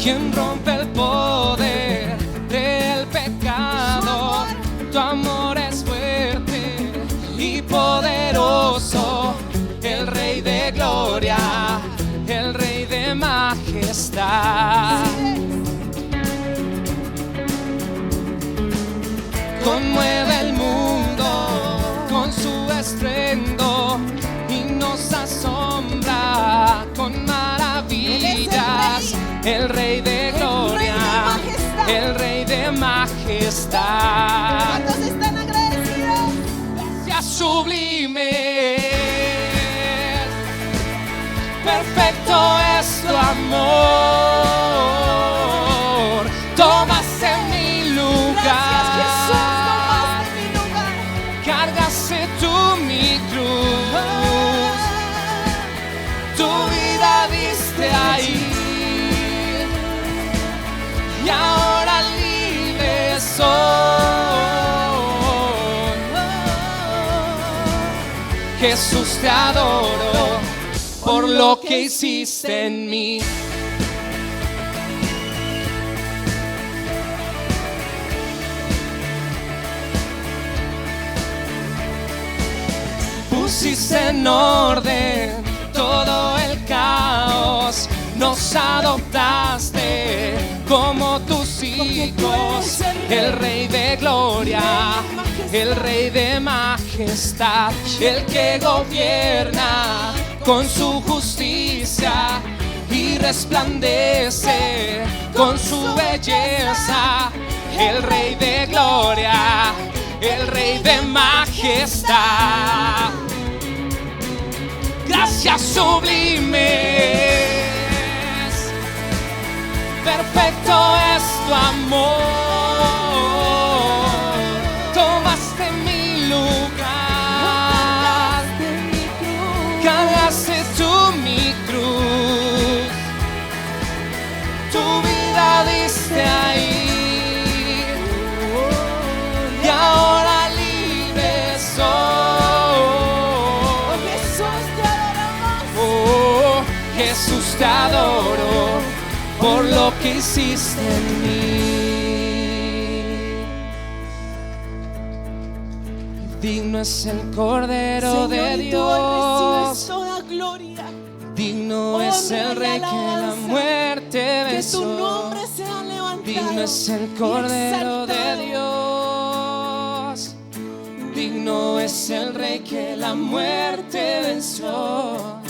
quien rompe el poder del pecado. Tu amor es fuerte y poderoso, el Rey de gloria, el Rey de majestad. Conmueve el mundo con su estruendo y nos asombra con maravillas. El Rey de gloria, el Rey de majestad. ¿Cuántos están agradecidos? Gracias sublime, perfecto es tu amor. Tomaste mi lugar, cargaste tú mi cruz, tu vida diste ahí, y ahora libre soy. Jesús, te adoro por lo que hiciste en mí. Pusiste en orden todo el caos, nos adoptaste como tus hijos. El Rey de gloria, el Rey de majestad, el que gobierna con su justicia y resplandece con su belleza. El Rey de gloria, el Rey de majestad. Gracias sublimes, perfecto es tu amor. Tomaste mi lugar, cargaste tú mi cruz, tu vida diste ahí, y ahora libre soy. Jesús, te adoro por lo que hiciste en mí. Digno es el Cordero de Dios, toda gloria. digno es el Rey que la muerte venció. Que tu nombre sea levantado. Digno es el Cordero de Dios, digno es el Rey que la muerte venció.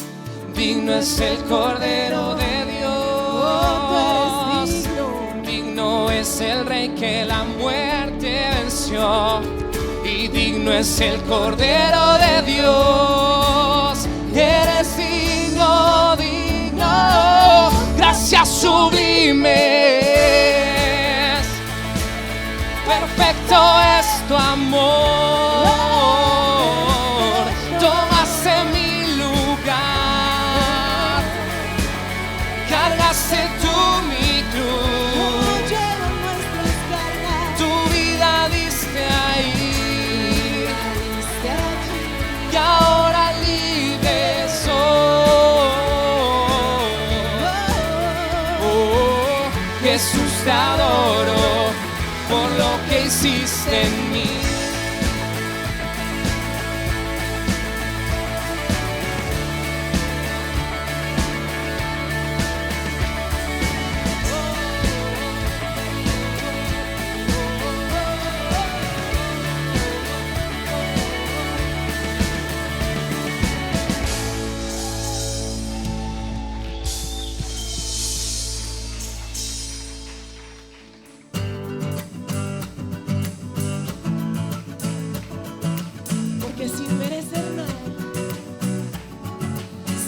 Digno es el Cordero de Dios, digno es el Rey que la muerte venció. Y digno es el Cordero de Dios, eres digno, digno. Gracias sublimes, perfecto es tu amor. Tomaste mi lugar, cargaste tú mi cruz, tu vida diste ahí, y ahora libre soy. Oh, Jesús, te adoro por lo que hiciste en mí.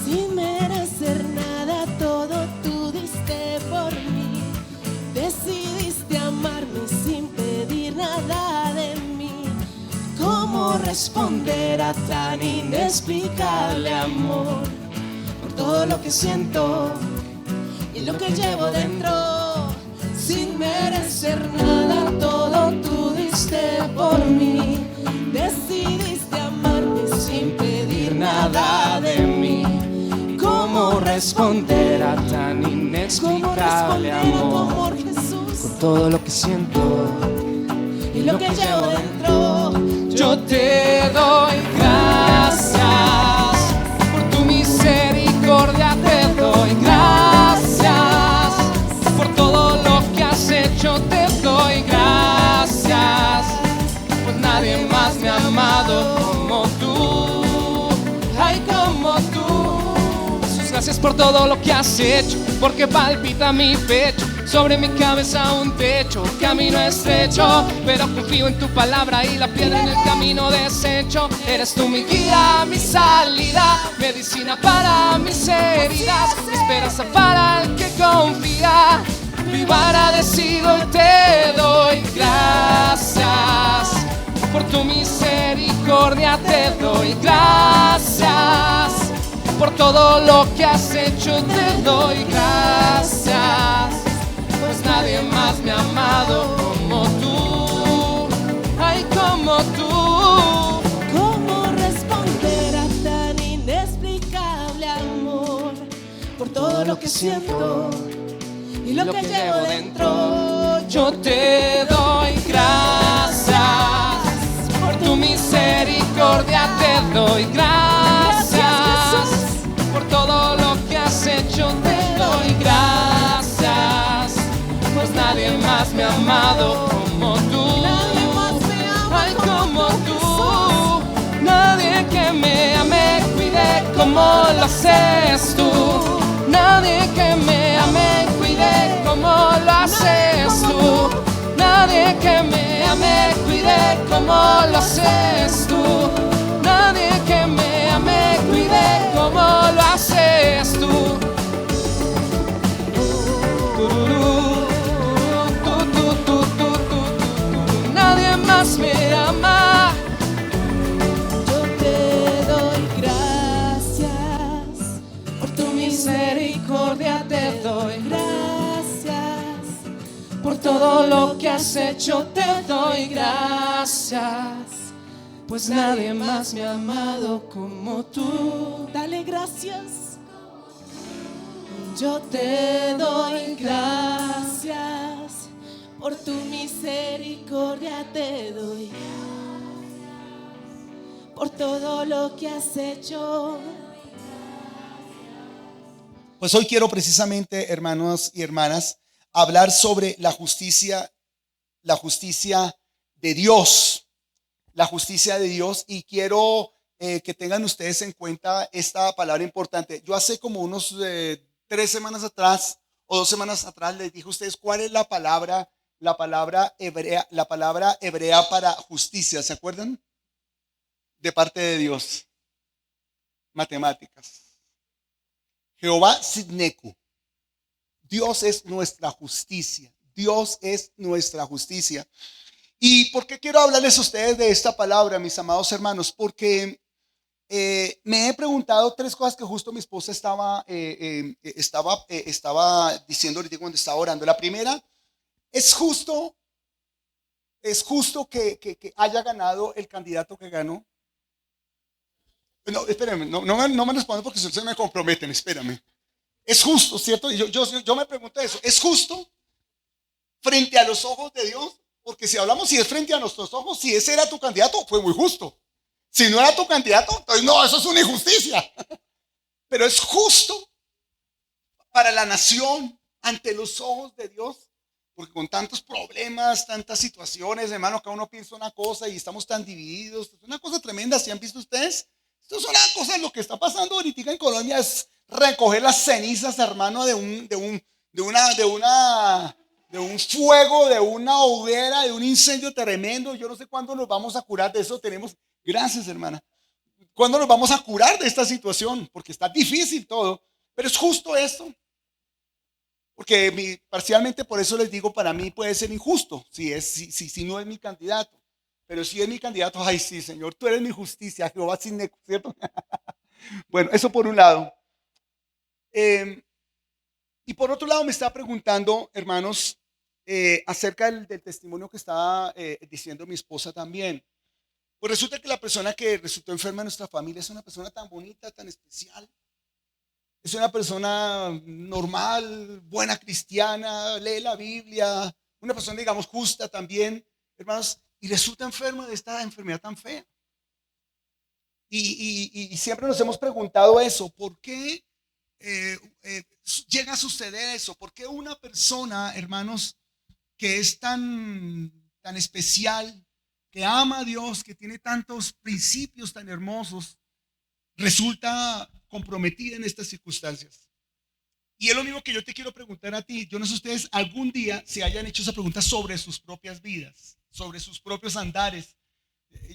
Sin merecer nada, todo tú diste por mí. Decidiste amarme sin pedir nada de mí. ¿Cómo responder a tan inexplicable amor? Por todo lo que siento y lo que llevo dentro. Sin merecer nada, todo tú diste por mí. Decidiste amarme sin pedir nada de mí. ¿Cómo responder responder a tan inexplicable amor? Jesús, Con todo lo que siento y lo que llevo dentro. yo te doy gracias. Por tu misericordia te doy gracias. Por todo lo que has hecho te doy gracias. Pues nadie más me ha amado como tú. Ay, como tú. Jesús, gracias por todo lo que has hecho, porque palpita mi pecho. Sobre mi cabeza un techo, camino estrecho, pero confío en tu palabra y la piedra en el camino deshecho. Eres tú mi guía, mi salida, medicina para mis heridas, esperanza para el que confía. Vivo agradecido y te doy gracias. Por tu misericordia te doy gracias. Por todo lo que has hecho te doy gracias. Pues nadie más me ha amado como tú. Ay, como tú. ¿Cómo responder a tan inexplicable amor? Por todo lo que siento y lo que llevo dentro. Yo te doy gracias. Por tu misericordia te doy gracias. Por todo lo que has hecho te doy gracias. Pues nadie más me ha amado como tú. Nadie más me ama Ay, como tú. Nadie que me ame, cuide como lo haces tú. Nadie que me ame, cuide como lo haces tú. Nadie que me ame, cuide como lo haces tú. Nadie que me ame, cuide como lo haces tú. Nadie más me ama. Yo te doy gracias. Por tu Misericordia te doy. gracias. Por todo lo que has hecho te doy gracias. Pues nadie más me ha amado como tú. Dale gracias. Yo te doy gracias. Por tu misericordia te doy. Por todo lo que has hecho. Pues hoy quiero precisamente, hermanos y hermanas, hablar sobre la justicia de Dios, la justicia de Dios, y quiero que tengan ustedes en cuenta esta palabra importante. Yo hace como unos 3 semanas atrás o 2 semanas atrás les dije a ustedes cuál es la palabra hebrea para justicia. ¿Se acuerdan? De parte de Dios. Matemáticas. Jehová Sidneku. Dios es nuestra justicia. Dios es nuestra justicia. ¿Y por qué quiero hablarles a ustedes de esta palabra, mis amados hermanos? Porque me he preguntado 3 cosas que justo mi esposa estaba diciendo ahorita cuando estaba orando. La primera, ¿es justo que haya ganado el candidato que ganó? No, espérenme, no me respondan porque se me comprometen, espérame. Es justo, ¿cierto? Yo me pregunto eso. ¿Es justo frente a los ojos de Dios? Porque si hablamos si es frente a nuestros ojos, si ese era tu candidato, fue muy justo. Si no era tu candidato, entonces no, eso es una injusticia. Pero es justo para la nación ante los ojos de Dios. Porque con tantos problemas, tantas situaciones, hermano, cada uno piensa una cosa y estamos tan divididos. Es una cosa tremenda, ¿sí han visto ustedes? Esto es una cosa, lo que está pasando ahorita en Colombia es recoger las cenizas, hermano, de un fuego, de una hoguera, de un incendio tremendo. Yo no sé cuándo nos vamos a curar de eso. Gracias, hermana. ¿Cuándo nos vamos a curar de esta situación? Porque está difícil todo, pero es justo esto. Porque parcialmente por eso les digo, para mí puede ser injusto si no es mi candidato. Pero si es mi candidato, ay sí, Señor, tú eres mi justicia, Jehová Sidneku, ¿cierto? Bueno, eso por un lado. Y por otro lado me está preguntando, hermanos, acerca del testimonio que estaba diciendo mi esposa también. Pues resulta que la persona que resultó enferma en nuestra familia es una persona tan bonita, tan especial. es una persona normal, buena cristiana, lee la Biblia, una persona, digamos, justa también, hermanos, y resulta enfermo de esta enfermedad tan fea. Y siempre nos hemos preguntado eso, ¿por qué llega a suceder eso? ¿Por qué una persona, hermanos, que es tan especial, que ama a Dios, que tiene tantos principios tan hermosos, resulta comprometida en estas circunstancias? Y es lo mismo que yo te quiero preguntar a ti. Yo no sé si ustedes algún día se hayan hecho esa pregunta sobre sus propias vidas, sobre sus propios andares.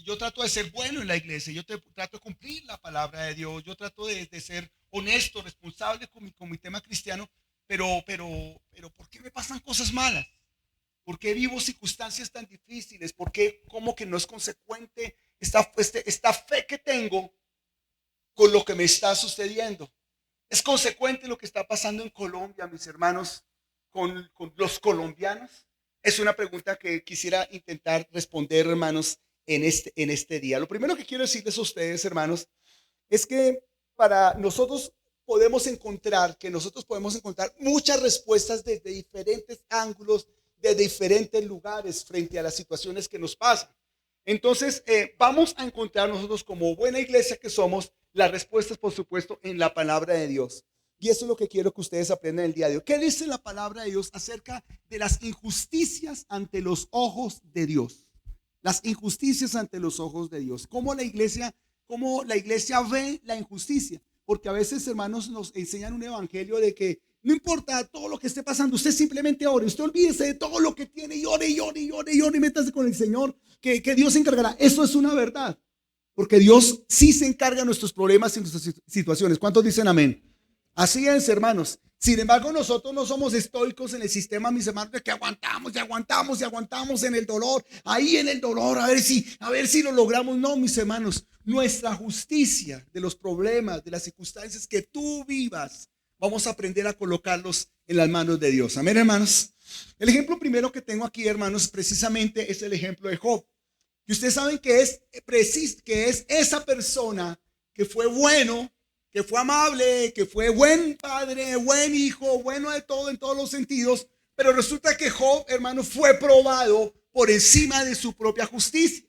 Yo trato de ser bueno en la iglesia, trato de cumplir la palabra de Dios, yo trato de ser honesto, responsable con mi tema cristiano, pero ¿por qué me pasan cosas malas? ¿Por qué vivo circunstancias tan difíciles? ¿Por qué como que no es consecuente esta fe que tengo con lo que me está sucediendo? ¿Es consecuente lo que está pasando en Colombia, mis hermanos, con los colombianos? Es una pregunta que quisiera intentar responder, hermanos, en este día. Lo primero que quiero decirles a ustedes, hermanos, es que nosotros podemos encontrar muchas respuestas desde diferentes ángulos, de diferentes lugares frente a las situaciones que nos pasan. Entonces, vamos a encontrar nosotros, como buena iglesia que somos, las respuestas, por supuesto, en la palabra de Dios. Y eso es lo que quiero que ustedes aprendan el día de hoy. ¿Qué dice la palabra de Dios acerca de las injusticias ante los ojos de Dios? Las injusticias ante los ojos de Dios. ¿Cómo la iglesia ve la injusticia? Porque a veces, hermanos, nos enseñan un evangelio de que no importa todo lo que esté pasando, usted simplemente ore, usted olvídese de todo lo que tiene y ore y métase con el Señor, que Dios se encargará. Eso es una verdad, porque Dios sí se encarga de nuestros problemas y nuestras situaciones. ¿Cuántos dicen amén? Así es, hermanos. Sin embargo, nosotros no somos estoicos en el sistema, mis hermanos, de que aguantamos en el dolor, ahí en el dolor, a ver si lo logramos. No, mis hermanos, nuestra justicia de los problemas, de las circunstancias que tú vivas, vamos a aprender a colocarlos en las manos de Dios. Amén, hermanos. El ejemplo primero que tengo aquí, hermanos, precisamente es el ejemplo de Job. Y ustedes saben que es esa persona que fue bueno, que fue amable, que fue buen padre, buen hijo, bueno de todo en todos los sentidos, pero resulta que Job, hermano, fue probado por encima de su propia justicia.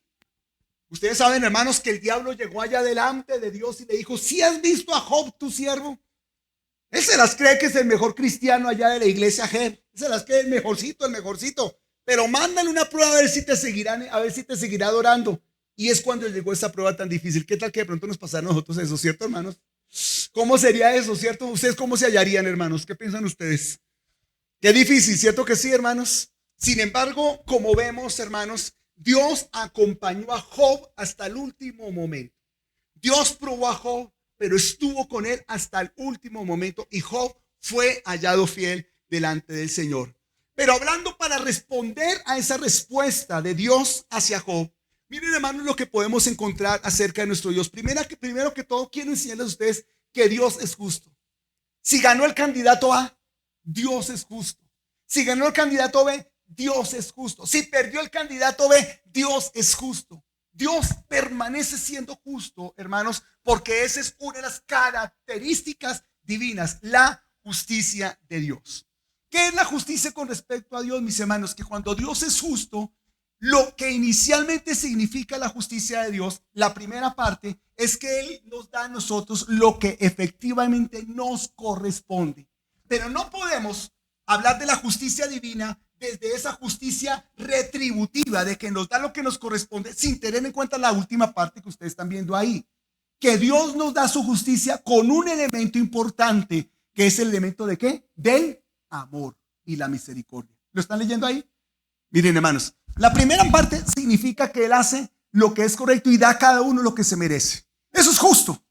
Ustedes saben, hermanos, que el diablo llegó allá delante de Dios y le dijo: ¿si has visto a Job, tu siervo? Él se las cree que es el mejor cristiano allá de la iglesia Job, se las cree el mejorcito, pero mándale una prueba a ver si te seguirá adorando. Y es cuando llegó esa prueba tan difícil. ¿Qué tal que de pronto nos pasara a nosotros eso, cierto, hermanos? ¿Cómo sería eso, cierto? ¿Ustedes cómo se hallarían, hermanos? ¿Qué piensan ustedes? Qué difícil, ¿cierto que sí, hermanos? Sin embargo, como vemos, hermanos, Dios acompañó a Job hasta el último momento. Dios probó a Job, pero estuvo con él hasta el último momento, y Job fue hallado fiel delante del Señor. Pero hablando para responder a esa respuesta de Dios hacia Job, miren, hermanos, lo que podemos encontrar acerca de nuestro Dios. Primero que todo, quiero enseñarles a ustedes que Dios es justo. Si ganó el candidato A, Dios es justo. Si ganó el candidato B, Dios es justo. Si perdió el candidato B, Dios es justo. Dios permanece siendo justo, hermanos, porque esa es una de las características divinas, la justicia de Dios. ¿Qué es la justicia con respecto a Dios, mis hermanos? Que cuando Dios es justo, lo que inicialmente significa la justicia de Dios, la primera parte, es que Él nos da a nosotros lo que efectivamente nos corresponde. Pero no podemos hablar de la justicia divina desde esa justicia retributiva, de que nos da lo que nos corresponde, sin tener en cuenta la última parte que ustedes están viendo ahí, que Dios nos da su justicia con un elemento importante, que es el elemento de ¿qué? Del amor y la misericordia. ¿Lo están leyendo ahí? Miren, hermanos, la primera parte significa que Él hace lo que es correcto y da a cada uno lo que se merece. Eso es justo.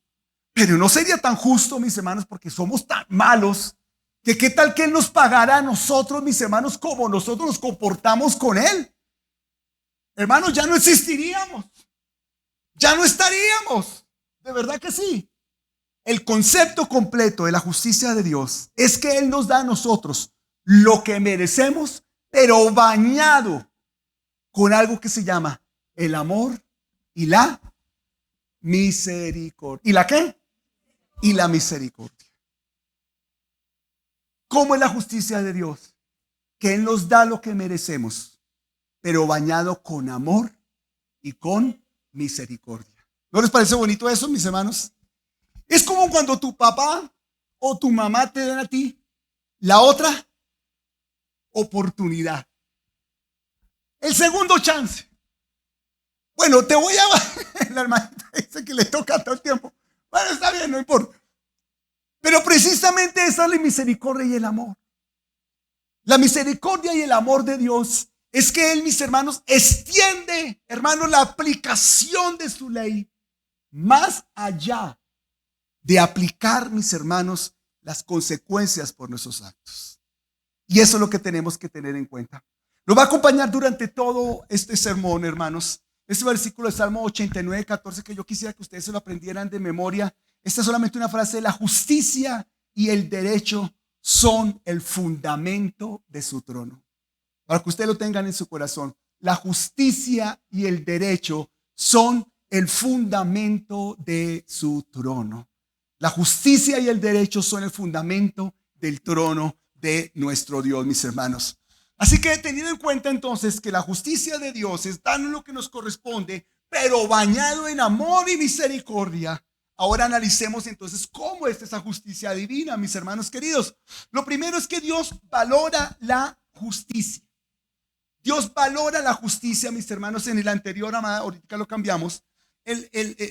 Pero no sería tan justo, mis hermanos, porque somos tan malos, que qué tal que Él nos pagara a nosotros, mis hermanos, como nosotros nos comportamos con Él. Hermanos, ya no existiríamos. Ya no estaríamos. De verdad que sí. El concepto completo de la justicia de Dios es que Él nos da a nosotros lo que merecemos, pero bañado con algo que se llama el amor y la misericordia. ¿Y la qué? Y la misericordia. ¿Cómo es la justicia de Dios? Que Él nos da lo que merecemos, pero bañado con amor y con misericordia. ¿No les parece bonito eso, mis hermanos? Es como cuando tu papá o tu mamá te dan a ti la otra oportunidad, el segundo chance. Bueno, te voy a... La hermanita dice que le toca todo el tiempo. Bueno, está bien, no importa. Pero precisamente esa es la misericordia y el amor. La misericordia y el amor de Dios es que Él, mis hermanos, extiende, hermanos, la aplicación de su ley más allá de aplicar, mis hermanos, las consecuencias por nuestros actos. Y eso es lo que tenemos que tener en cuenta. Nos va a acompañar durante todo este sermón, hermanos. Este versículo de Salmo 89, 14, que yo quisiera que ustedes se lo aprendieran de memoria. Esta es solamente una frase: la justicia y el derecho son el fundamento de su trono. Para que ustedes lo tengan en su corazón. La justicia y el derecho son el fundamento de su trono. La justicia y el derecho son el fundamento del trono de nuestro Dios, mis hermanos. Así que teniendo en cuenta entonces que la justicia de Dios es darnos lo que nos corresponde, pero bañado en amor y misericordia, ahora analicemos entonces cómo es esa justicia divina, mis hermanos queridos. Lo primero es que Dios valora la justicia. Dios valora la justicia, mis hermanos. En el anterior, amada, ahorita lo cambiamos.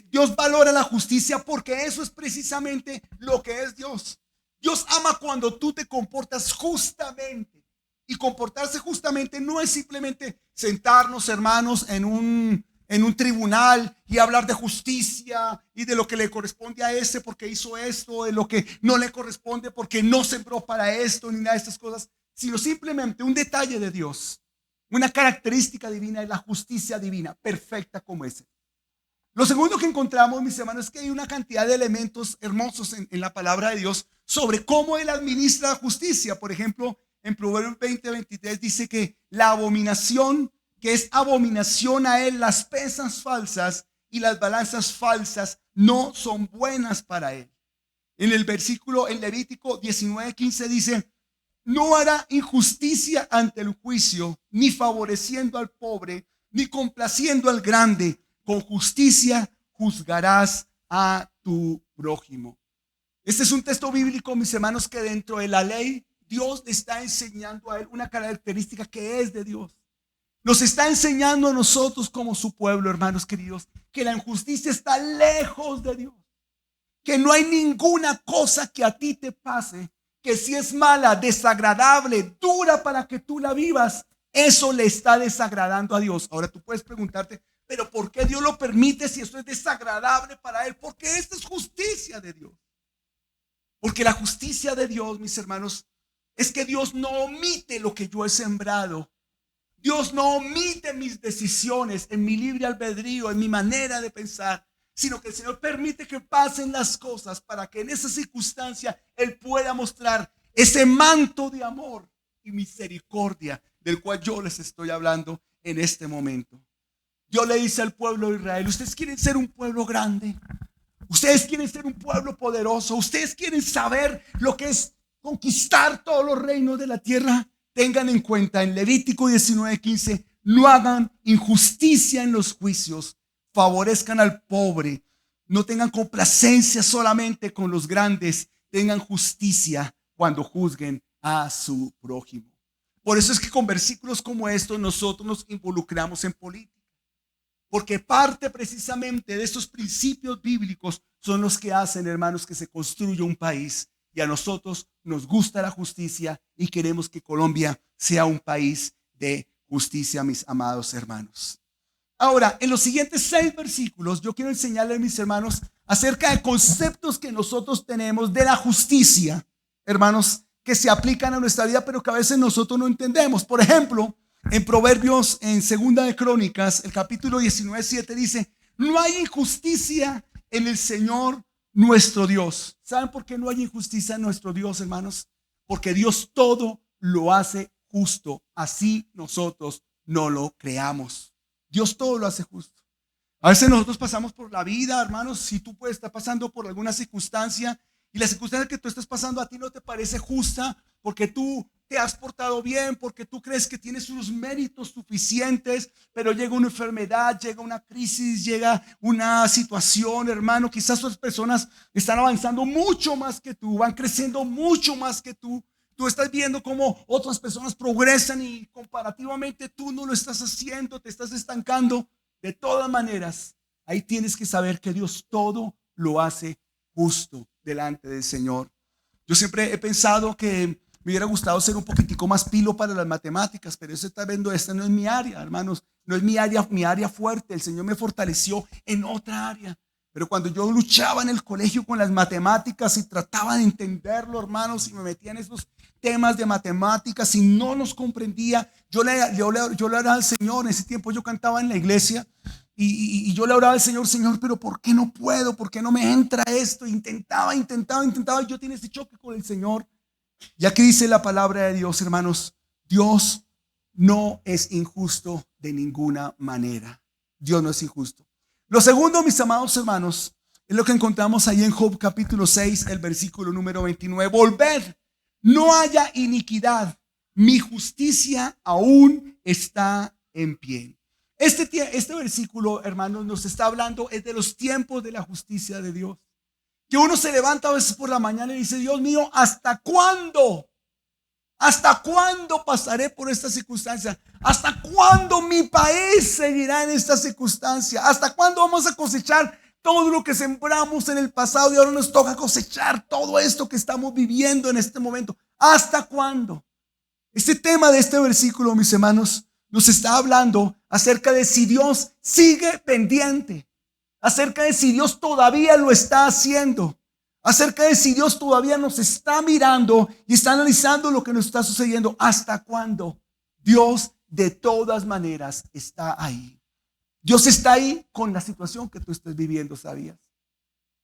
Dios valora la justicia porque eso es precisamente lo que es Dios. Dios ama cuando tú te comportas justamente. Y comportarse justamente no es simplemente sentarnos, hermanos, en un tribunal y hablar de justicia y de lo que le corresponde a ese porque hizo esto, de lo que no le corresponde porque no sembró para esto, ni nada de estas cosas, sino simplemente un detalle de Dios. Una característica divina es la justicia divina, perfecta como es. Lo segundo que encontramos, mis hermanos, es que hay una cantidad de elementos hermosos en la palabra de Dios sobre cómo Él administra la justicia. Por ejemplo, en Proverbios 20:23 dice que la abominación, que es abominación a Él, las pesas falsas y las balanzas falsas no son buenas para Él. En el versículo, en Levítico 19:15 dice: no hará injusticia ante el juicio, ni favoreciendo al pobre, ni complaciendo al grande. Con justicia juzgarás a tu prójimo. Este es un texto bíblico, mis hermanos, que dentro de la ley Dios le está enseñando a él una característica que es de Dios. Nos está enseñando a nosotros como su pueblo, hermanos queridos, que la injusticia está lejos de Dios. Que no hay ninguna cosa que a ti te pase que si es mala, desagradable, dura para que tú la vivas, eso le está desagradando a Dios. Ahora tú puedes preguntarte, pero ¿por qué Dios lo permite si eso es desagradable para Él? Porque esta es justicia de Dios. Porque la justicia de Dios, mis hermanos, es que Dios no omite lo que yo he sembrado. Dios no omite mis decisiones en mi libre albedrío, en mi manera de pensar, sino que el Señor permite que pasen las cosas para que en esa circunstancia Él pueda mostrar ese manto de amor y misericordia del cual yo les estoy hablando en este momento. Dios le dice al pueblo de Israel: ustedes quieren ser un pueblo grande, ustedes quieren ser un pueblo poderoso, ustedes quieren saber lo que es conquistar todos los reinos de la tierra. Tengan en cuenta en Levítico 19:15, no hagan injusticia en los juicios, favorezcan al pobre, no tengan complacencia solamente con los grandes, tengan justicia cuando juzguen a su prójimo. Por eso es que con versículos como estos nosotros nos involucramos en política. Porque parte precisamente de estos principios bíblicos son los que hacen, hermanos, que se construya un país. Y a nosotros nos gusta la justicia y queremos que Colombia sea un país de justicia, mis amados hermanos. Ahora, en los siguientes 6 versículos, yo quiero enseñarles, mis hermanos, acerca de conceptos que nosotros tenemos de la justicia, hermanos, que se aplican a nuestra vida, pero que a veces nosotros no entendemos. Por ejemplo, en Proverbios, en Segunda de Crónicas, el capítulo 19:7 dice: no hay injusticia en el Señor nuestro Dios. ¿Saben por qué no hay injusticia en nuestro Dios, hermanos? Porque Dios todo lo hace justo, así nosotros no lo creamos. Dios todo lo hace justo. A veces nosotros pasamos por la vida, hermanos, si tú puedes estar pasando por alguna circunstancia y la circunstancia que tú estás pasando a ti no te parece justa, porque tú te has portado bien, porque tú crees que tienes unos méritos suficientes, pero llega una enfermedad, llega una crisis, llega una situación, hermano. Quizás otras personas están avanzando mucho más que tú, van creciendo mucho más que tú. Tú estás viendo cómo otras personas progresan y comparativamente tú no lo estás haciendo, te estás estancando. De todas maneras, ahí tienes que saber que Dios todo lo hace justo delante del Señor. Yo siempre he pensado que me hubiera gustado ser un poquitico más pilo para las matemáticas, pero eso está viendo, esta no es mi área, hermanos, no es mi área fuerte. El Señor me fortaleció en otra área. Pero cuando yo luchaba en el colegio con las matemáticas y trataba de entenderlo, hermanos, y me metía en esos temas de matemáticas y no los comprendía, yo le oraba al Señor. En ese tiempo yo cantaba en la iglesia y yo le oraba al Señor, Señor, pero ¿por qué no puedo? ¿Por qué no me entra esto? Intentaba y yo tenía ese choque con el Señor. Y aquí dice la palabra de Dios, hermanos, Dios no es injusto de ninguna manera. Dios no es injusto. Lo segundo, mis amados hermanos, es lo que encontramos ahí en Job capítulo 6, el versículo número 29. Volved, no haya iniquidad, mi justicia aún está en pie. Este versículo, hermanos, nos está hablando es de los tiempos de la justicia de Dios. Que uno se levanta a veces por la mañana y dice, Dios mío, ¿hasta cuándo? ¿Hasta cuándo pasaré por esta circunstancia? ¿Hasta cuándo mi país seguirá en esta circunstancia? ¿Hasta cuándo vamos a cosechar todo lo que sembramos en el pasado y ahora nos toca cosechar todo esto que estamos viviendo en este momento? ¿Hasta cuándo? Este tema de este versículo, mis hermanos, nos está hablando acerca de si Dios sigue pendiente, acerca de si Dios todavía lo está haciendo, acerca de si Dios todavía nos está mirando y está analizando lo que nos está sucediendo. ¿Hasta cuándo? Dios de todas maneras está ahí. Dios está ahí con la situación que tú estés viviendo, ¿sabías?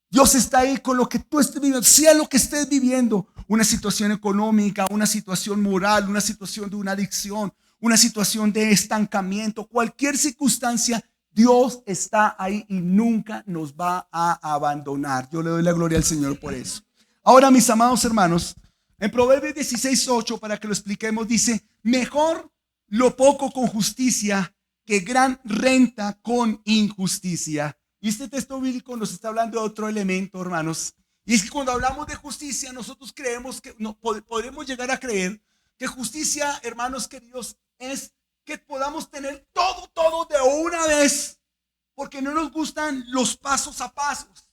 Dios está ahí con lo que tú estés viviendo, sea lo que estés viviendo, una situación económica, una situación moral, una situación de una adicción, una situación de estancamiento, cualquier circunstancia. Dios está ahí y nunca nos va a abandonar. Yo le doy la gloria al Señor por eso. Ahora, mis amados hermanos, en Proverbios 16:8, para que lo expliquemos, dice, mejor lo poco con justicia que gran renta con injusticia. Y este texto bíblico nos está hablando de otro elemento, hermanos. Y es que cuando hablamos de justicia, nosotros creemos que podemos llegar a creer que justicia, hermanos queridos, es que podamos tener todo de una vez, porque no nos gustan los pasos a pasos.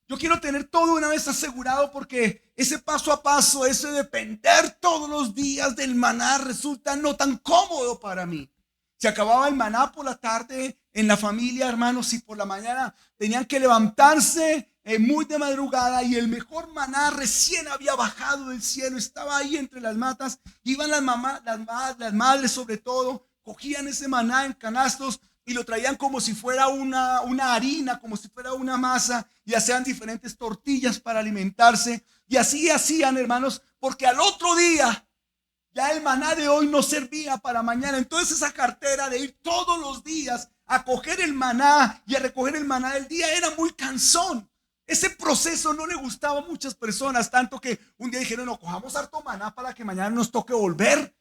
Yo quiero tener todo una vez asegurado, porque ese paso a paso, ese depender todos los días del maná resulta no tan cómodo para mí. Se acababa el maná por la tarde en la familia, hermanos, y por la mañana tenían que levantarse muy de madrugada y el mejor maná recién había bajado del cielo, estaba ahí entre las matas. Iban las madres sobre todo, cogían ese maná en canastos y lo traían como si fuera una harina, como si fuera una masa, y hacían diferentes tortillas para alimentarse. Y así hacían, hermanos, porque al otro día ya el maná de hoy no servía para mañana. Entonces esa cartera de ir todos los días a coger el maná y a recoger el maná del día era muy cansón. Ese proceso no le gustaba a muchas personas, tanto que un día dijeron, no, cojamos harto maná para que mañana nos toque volver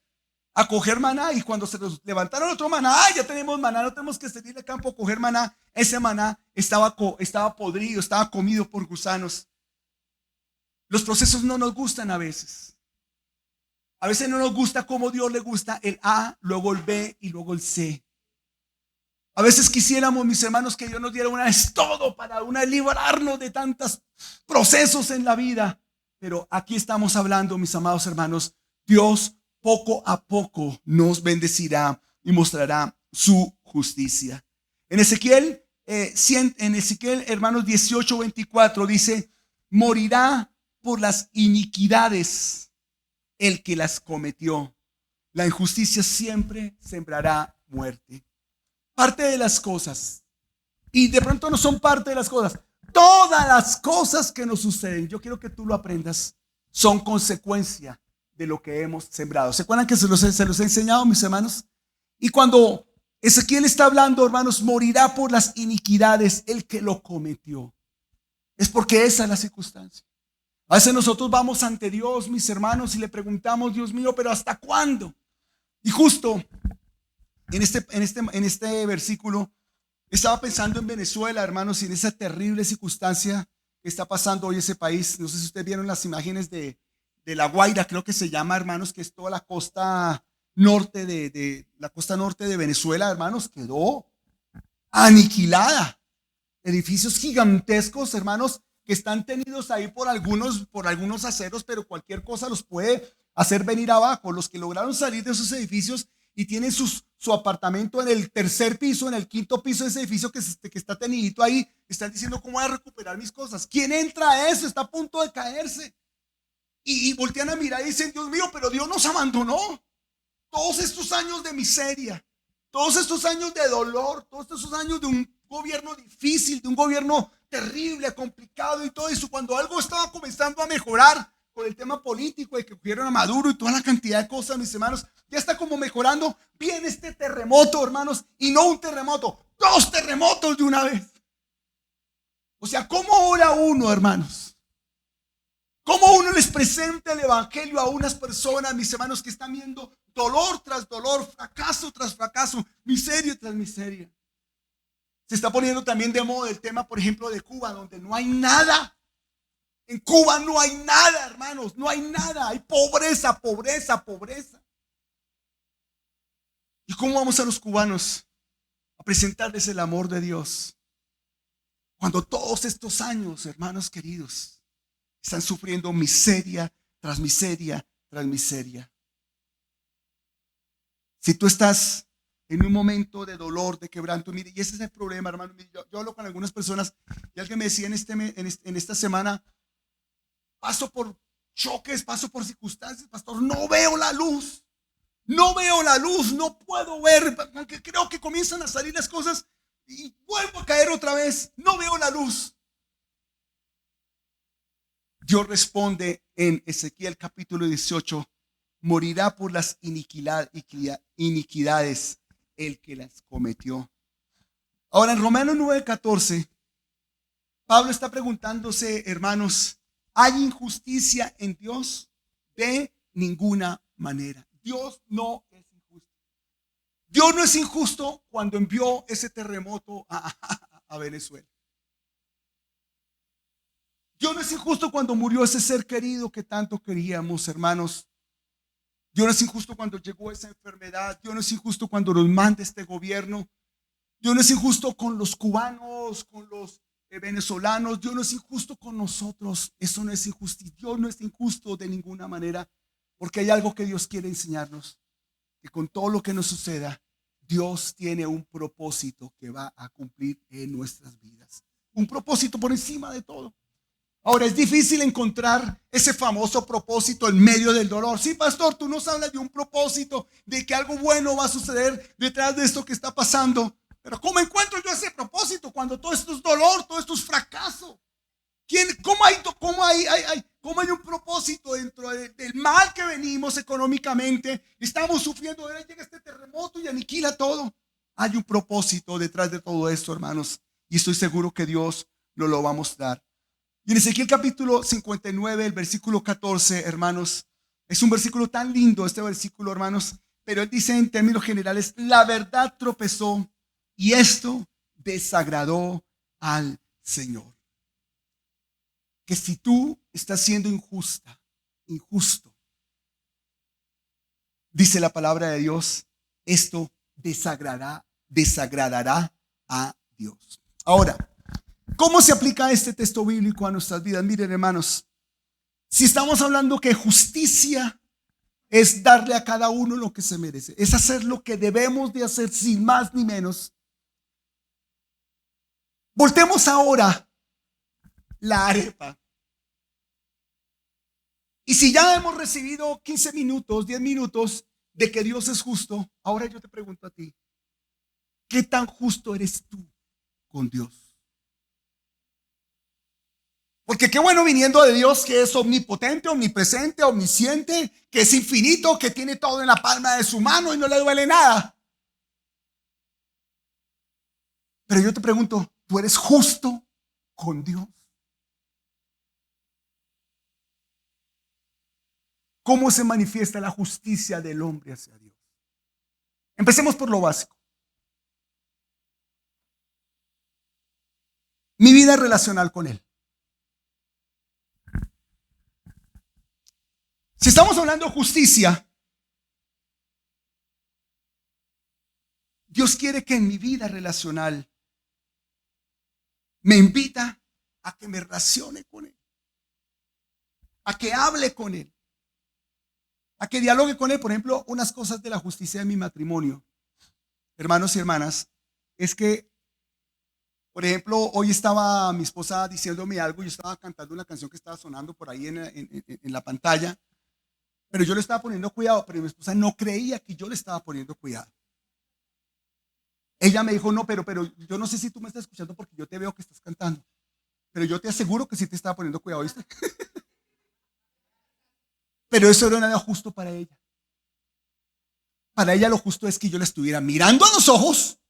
a coger maná. Y cuando se nos levantaron otro maná, ya tenemos maná, no tenemos que salir al campo a coger maná. Ese maná estaba podrido, estaba comido por gusanos. Los procesos no nos gustan a veces. A veces no nos gusta como Dios le gusta el A, luego el B y luego el C. A veces quisiéramos, mis hermanos, que Dios nos diera una vez todo para librarnos de tantos procesos en la vida. Pero aquí estamos hablando, mis amados hermanos, Dios poco a poco nos bendecirá y mostrará su justicia. En Ezequiel, hermanos, 18:24 dice, morirá por las iniquidades el que las cometió. La injusticia siempre sembrará muerte. Parte de las cosas, y de pronto no son parte de las cosas, todas las cosas que nos suceden, yo quiero que tú lo aprendas, son consecuencia de lo que hemos sembrado. ¿Se acuerdan que se los he enseñado, mis hermanos? Y cuando Ezequiel está hablando, hermanos, morirá por las iniquidades el que lo cometió, es porque esa es la circunstancia. A veces nosotros vamos ante Dios, mis hermanos, y le preguntamos, Dios mío, pero ¿hasta cuándo? Y justo en este versículo estaba pensando en Venezuela, hermanos, y en esa terrible circunstancia que está pasando hoy ese país. No sé si ustedes vieron las imágenes de La Guaira, creo que se llama, hermanos, que es toda la costa norte la costa norte de Venezuela, hermanos, quedó aniquilada. Edificios gigantescos, hermanos, que están tenidos ahí por algunos aceros, pero cualquier cosa los puede hacer venir abajo. Los que lograron salir de esos edificios y tienen su apartamento en el tercer piso, en el quinto piso de ese edificio que está tenidito ahí, están diciendo, ¿cómo voy a recuperar mis cosas? ¿Quién entra a eso? Está a punto de caerse. Y voltean a mirar y dicen, Dios mío, pero Dios nos abandonó. Todos estos años de miseria, todos estos años de dolor, todos estos años de un gobierno difícil, de un gobierno terrible, complicado y todo eso, cuando algo estaba comenzando a mejorar con el tema político de que cogieron a Maduro y toda la cantidad de cosas, mis hermanos, ya está como mejorando. Viene este terremoto, hermanos, y no un terremoto, 2 terremotos de una vez. O sea, ¿cómo ora uno, hermanos? ¿Cómo uno les presenta el evangelio a unas personas, mis hermanos, que están viendo dolor tras dolor, fracaso tras fracaso, miseria tras miseria? Se está poniendo también de moda el tema, por ejemplo, de Cuba, donde no hay nada. En Cuba no hay nada, hermanos, no hay nada. Hay pobreza, pobreza, pobreza. ¿Y cómo vamos a los cubanos a presentarles el amor de Dios cuando todos estos años, hermanos queridos, están sufriendo miseria tras miseria tras miseria? Si tú estás en un momento de dolor, de quebranto, mire, y ese es el problema, hermano. Mire, yo hablo con algunas personas y alguien me decía en esta semana, paso por choques, paso por circunstancias, pastor, no veo la luz, no veo la luz, no puedo ver, aunque creo que comienzan a salir las cosas y vuelvo a caer otra vez, no veo la luz. Dios responde en Ezequiel capítulo 18, morirá por las iniquidades el que las cometió. Ahora en Romanos 9:14, Pablo está preguntándose, hermanos, ¿hay injusticia en Dios? De ninguna manera. Dios no es injusto. Dios no es injusto cuando envió ese terremoto a Venezuela. Dios no es injusto cuando murió ese ser querido que tanto queríamos, hermanos. Dios no es injusto cuando llegó esa enfermedad. Dios no es injusto cuando nos manda este gobierno. Dios no es injusto con los cubanos, con los venezolanos. Dios no es injusto con nosotros. Eso no es injusticia. Dios no es injusto de ninguna manera, porque hay algo que Dios quiere enseñarnos, que con todo lo que nos suceda, Dios tiene un propósito que va a cumplir en nuestras vidas. Un propósito por encima de todo. Ahora, es difícil encontrar ese famoso propósito en medio del dolor. Sí, pastor, tú nos hablas de un propósito, de que algo bueno va a suceder detrás de esto que está pasando. Pero ¿cómo encuentro yo ese propósito cuando todo esto es dolor, todo esto es fracaso? ¿Cómo hay un propósito dentro del mal que venimos económicamente? Estamos sufriendo, ahora llega este terremoto y aniquila todo. Hay un propósito detrás de todo esto, hermanos. Y estoy seguro que Dios nos lo va a mostrar. Y en Ezequiel capítulo 59, el versículo 14, hermanos, es un versículo tan lindo este versículo, hermanos, pero él dice en términos generales, la verdad tropezó y esto desagradó al Señor. Que si tú estás siendo injusto, dice la palabra de Dios, esto desagradará a Dios. Ahora, ¿cómo se aplica este texto bíblico a nuestras vidas? Miren, hermanos, si estamos hablando que justicia es darle a cada uno lo que se merece, es hacer lo que debemos de hacer sin más ni menos. Voltemos ahora la arepa. Y si ya hemos recibido 15 minutos, 10 minutos de que Dios es justo, ahora yo te pregunto a ti, ¿qué tan justo eres tú con Dios? Porque qué bueno viniendo de Dios, que es omnipotente, omnipresente, omnisciente, que es infinito, que tiene todo en la palma de su mano y no le duele nada. Pero yo te pregunto, ¿tú eres justo con Dios? ¿Cómo se manifiesta la justicia del hombre hacia Dios? Empecemos por lo básico. Mi vida relacional con Él. Si estamos hablando de justicia, Dios quiere que en mi vida relacional me invita a que me relacione con Él, a que hable con Él, a que dialogue con Él. Por ejemplo, unas cosas de la justicia de mi matrimonio, hermanos y hermanas, es que, por ejemplo, hoy estaba mi esposa diciéndome algo, yo estaba cantando una canción que estaba sonando por ahí en la pantalla, pero yo le estaba poniendo cuidado, pero mi esposa no creía que yo le estaba poniendo cuidado. Ella me dijo, no, pero yo no sé si tú me estás escuchando porque yo te veo que estás cantando, pero yo te aseguro que sí te estaba poniendo cuidado, ¿viste? Pero eso no era justo para ella. Para ella lo justo es que yo la estuviera mirando a los ojos,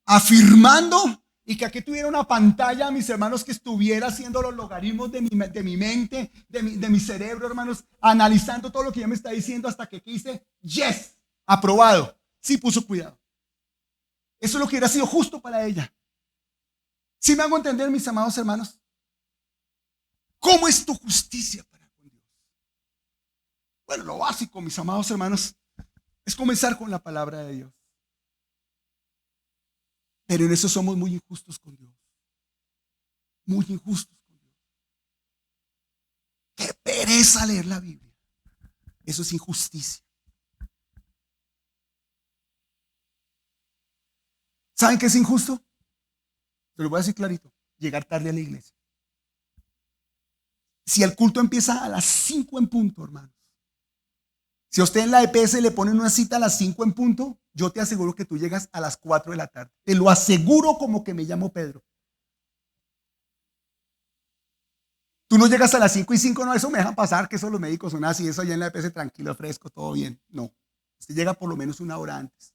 afirmando, y que aquí tuviera una pantalla, mis hermanos, que estuviera haciendo los logaritmos de mi mente, de mi cerebro, hermanos, analizando todo lo que ella me está diciendo hasta que dice, yes, aprobado. Sí puso cuidado. Eso es lo que hubiera sido justo para ella. ¿Sí me hago entender, mis amados hermanos? ¿Cómo es tu justicia para con Dios? Bueno, lo básico, mis amados hermanos, es comenzar con la palabra de Dios. Pero en eso somos muy injustos con Dios. Muy injustos con Dios. Qué pereza leer la Biblia. Eso es injusticia. ¿Saben qué es injusto? Te lo voy a decir clarito. Llegar tarde a la iglesia. Si el culto empieza a las 5 en punto, hermanos. Si a usted en la EPS le ponen una cita a las 5 en punto, yo te aseguro que tú llegas a las 4 de la tarde. Te lo aseguro como que me llamo Pedro. Tú no llegas a las 5:05, no, eso me dejan pasar, que eso los médicos son así, eso allá en la EPS tranquilo, fresco, todo bien. No, usted llega por lo menos una hora antes.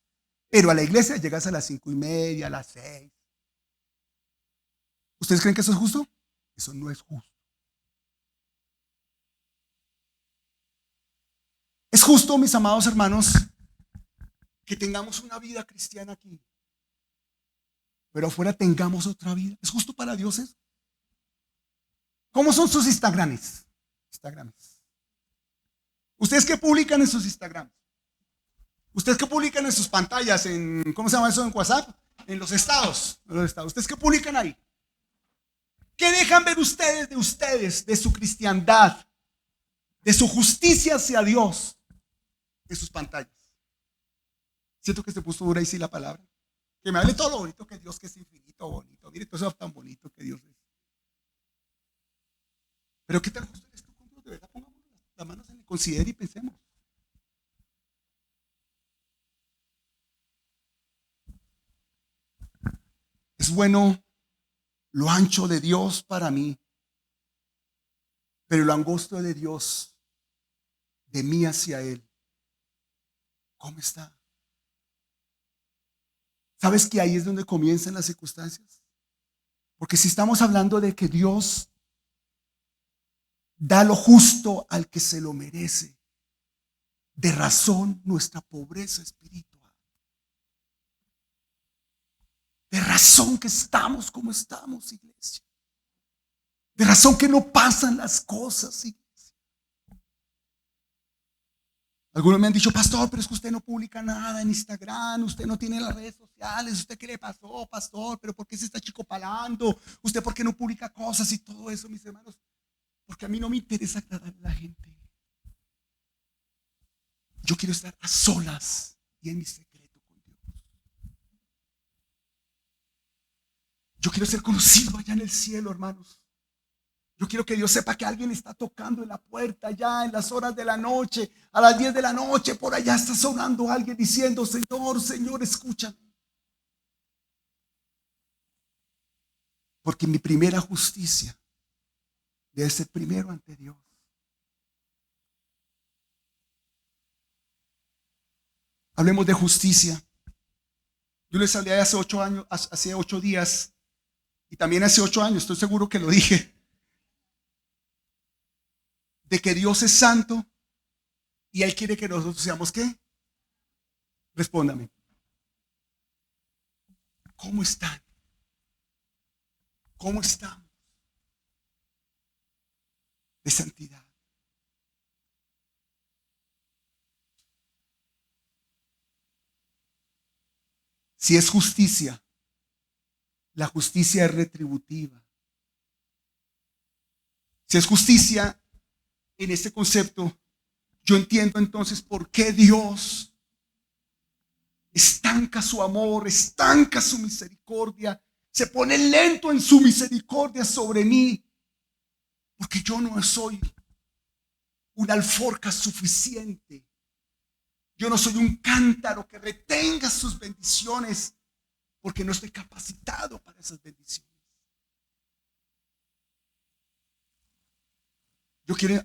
Pero a la iglesia llegas a las 5:30, a las 6. ¿Ustedes creen que eso es justo? Eso no es justo. Es justo, mis amados hermanos, que tengamos una vida cristiana aquí, pero afuera tengamos otra vida. ¿Es justo para Dios eso? ¿Cómo son sus Instagrames? ¿Ustedes qué publican en sus Instagrams? ¿Ustedes qué publican en sus pantallas? ¿Cómo se llama eso en WhatsApp? En los estados. ¿Ustedes qué publican ahí? ¿Qué dejan ver ustedes, de su cristiandad, de su justicia hacia Dios en sus pantallas? Siento que se puso dura y sí la palabra. Que me hable todo lo bonito que Dios, que es infinito, bonito. Mire todo eso tan bonito que Dios es. Pero ¿qué tan justo eres tú con Dios? De verdad, pongamos las manos en el considere y pensemos. Es bueno lo ancho de Dios para mí, pero lo angosto de Dios, de mí hacia Él, ¿cómo está? ¿Sabes que ahí es donde comienzan las circunstancias? Porque si estamos hablando de que Dios da lo justo al que se lo merece, de razón nuestra pobreza espiritual, de razón que estamos como estamos, iglesia, de razón que no pasan las cosas, iglesia. Algunos me han dicho, pastor, pero es que usted no publica nada en Instagram, usted no tiene las redes sociales, ¿usted qué le pasó, pastor? ¿Pero por qué se está achicopalando? ¿Usted por qué no publica cosas y todo eso, mis hermanos? Porque a mí no me interesa agradar a la gente. Yo quiero estar a solas y en mi secreto con Dios. Yo quiero ser conocido allá en el cielo, hermanos. Yo quiero que Dios sepa que alguien está tocando en la puerta ya en las horas de la noche, a las 10 de la noche, por allá está sonando alguien diciendo, Señor, Señor, escúchame. Porque mi primera justicia debe ser primero ante Dios. Hablemos de justicia. Yo les hablé hace 8 años, hace 8 días, y también hace 8 años, estoy seguro que lo dije, de que Dios es santo Y Él quiere que nosotros seamos ¿qué? Respóndame. ¿Cómo están? ¿Cómo estamos? De santidad. Si es justicia, la justicia es retributiva. Si es justicia, en este concepto, yo entiendo entonces por qué Dios estanca su amor, estanca su misericordia, se pone lento en su misericordia sobre mí, porque yo no soy una alforja suficiente. Yo no soy un cántaro que retenga sus bendiciones, porque no estoy capacitado para esas bendiciones. Yo quiero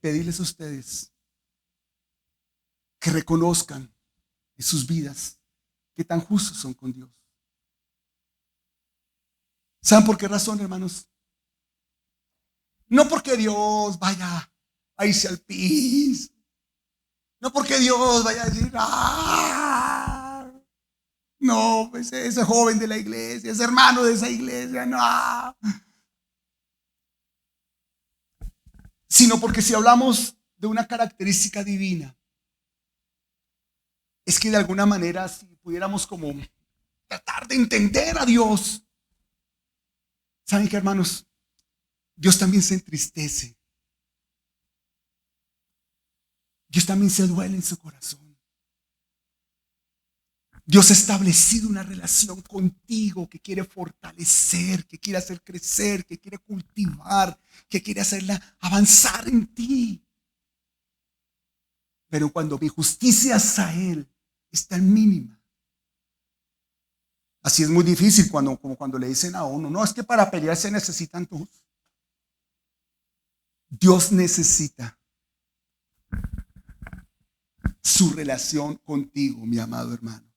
pedirles a ustedes que reconozcan en sus vidas que tan justos son con Dios. ¿Saben por qué razón, hermanos? No porque Dios vaya a irse al piso. No porque Dios vaya a decir, no, pues ese joven de la iglesia, ese hermano de esa iglesia, no. Sino porque si hablamos de una característica divina, es que de alguna manera si pudiéramos como tratar de entender a Dios, ¿saben qué, hermanos? Dios también se entristece. Dios también se duele en su corazón. Dios ha establecido una relación contigo que quiere fortalecer, que quiere hacer crecer, que quiere cultivar, que quiere hacerla avanzar en ti. Pero cuando mi justicia hacia Él es tan mínima, así es muy difícil como cuando le dicen a uno, no, es que para pelear se necesitan dos. Dios necesita su relación contigo, mi amado hermano.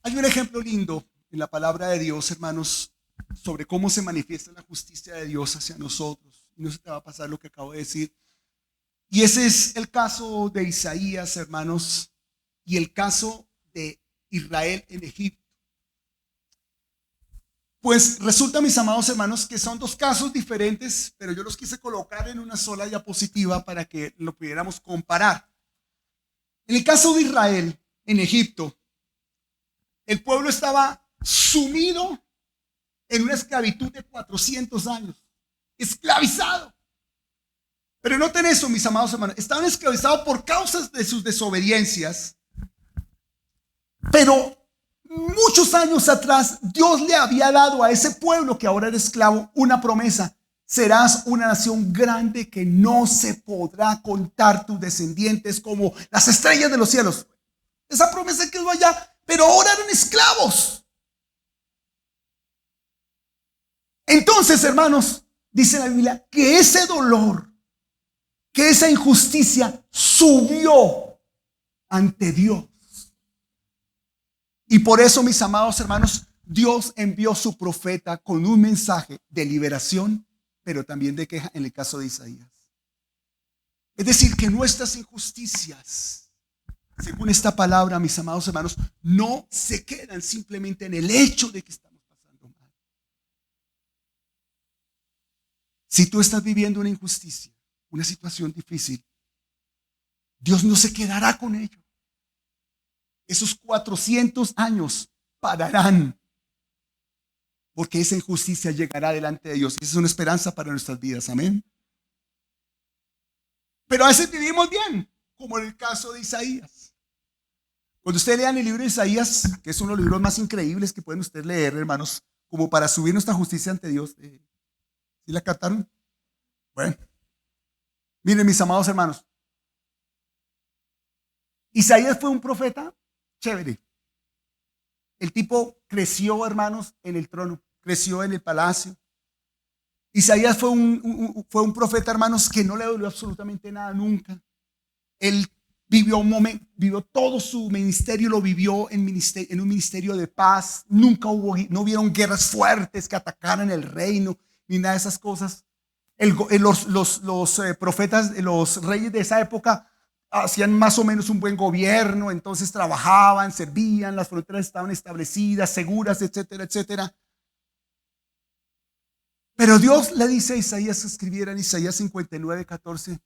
Hay un ejemplo lindo en la palabra de Dios, hermanos, sobre cómo se manifiesta la justicia de Dios hacia nosotros. Y no se te va a pasar lo que acabo de decir. Y ese es el caso de Isaías, hermanos, y el caso de Israel en Egipto. Pues resulta, mis amados hermanos, que son dos casos diferentes, pero yo los quise colocar en una sola diapositiva para que lo pudiéramos comparar. En el caso de Israel en Egipto, el pueblo estaba sumido en una esclavitud de 400 años, esclavizado. Pero noten eso, mis amados hermanos, estaban esclavizados por causas de sus desobediencias, pero muchos años atrás, Dios le había dado a ese pueblo que ahora era esclavo una promesa. Serás una nación grande que no se podrá contar tus descendientes como las estrellas de los cielos. Esa promesa quedó allá, pero ahora eran esclavos. Entonces, hermanos, dice la Biblia que ese dolor, que esa injusticia subió ante Dios. Y por eso, mis amados hermanos, Dios envió su profeta con un mensaje de liberación, pero también de queja en el caso de Isaías. Es decir, que nuestras injusticias, según esta palabra, mis amados hermanos, no se quedan simplemente en el hecho de que estamos pasando mal. Si tú estás viviendo una injusticia, una situación difícil, Dios no se quedará con ello. Esos 400 años pararán, porque esa injusticia llegará delante de Dios. Esa es una esperanza para nuestras vidas, amén. Pero a veces vivimos bien, como en el caso de Isaías. Cuando ustedes lean el libro de Isaías, que es uno de los libros más increíbles que pueden ustedes leer, hermanos, como para subir nuestra justicia ante Dios. ¿Sí la captaron? Bueno, miren, mis amados hermanos, Isaías fue un profeta chévere. El tipo creció, hermanos, en el trono, creció en el palacio. Isaías fue un profeta, hermanos, que no le dolió absolutamente nada nunca. Él vivió todo su ministerio, lo vivió en un ministerio de paz. No hubieron guerras fuertes que atacaran el reino, ni nada de esas cosas. Los profetas, los reyes de esa época hacían más o menos un buen gobierno, entonces trabajaban, servían, las fronteras estaban establecidas, seguras, etcétera, etcétera. Pero Dios le dice a Isaías que escribiera en Isaías 59:14,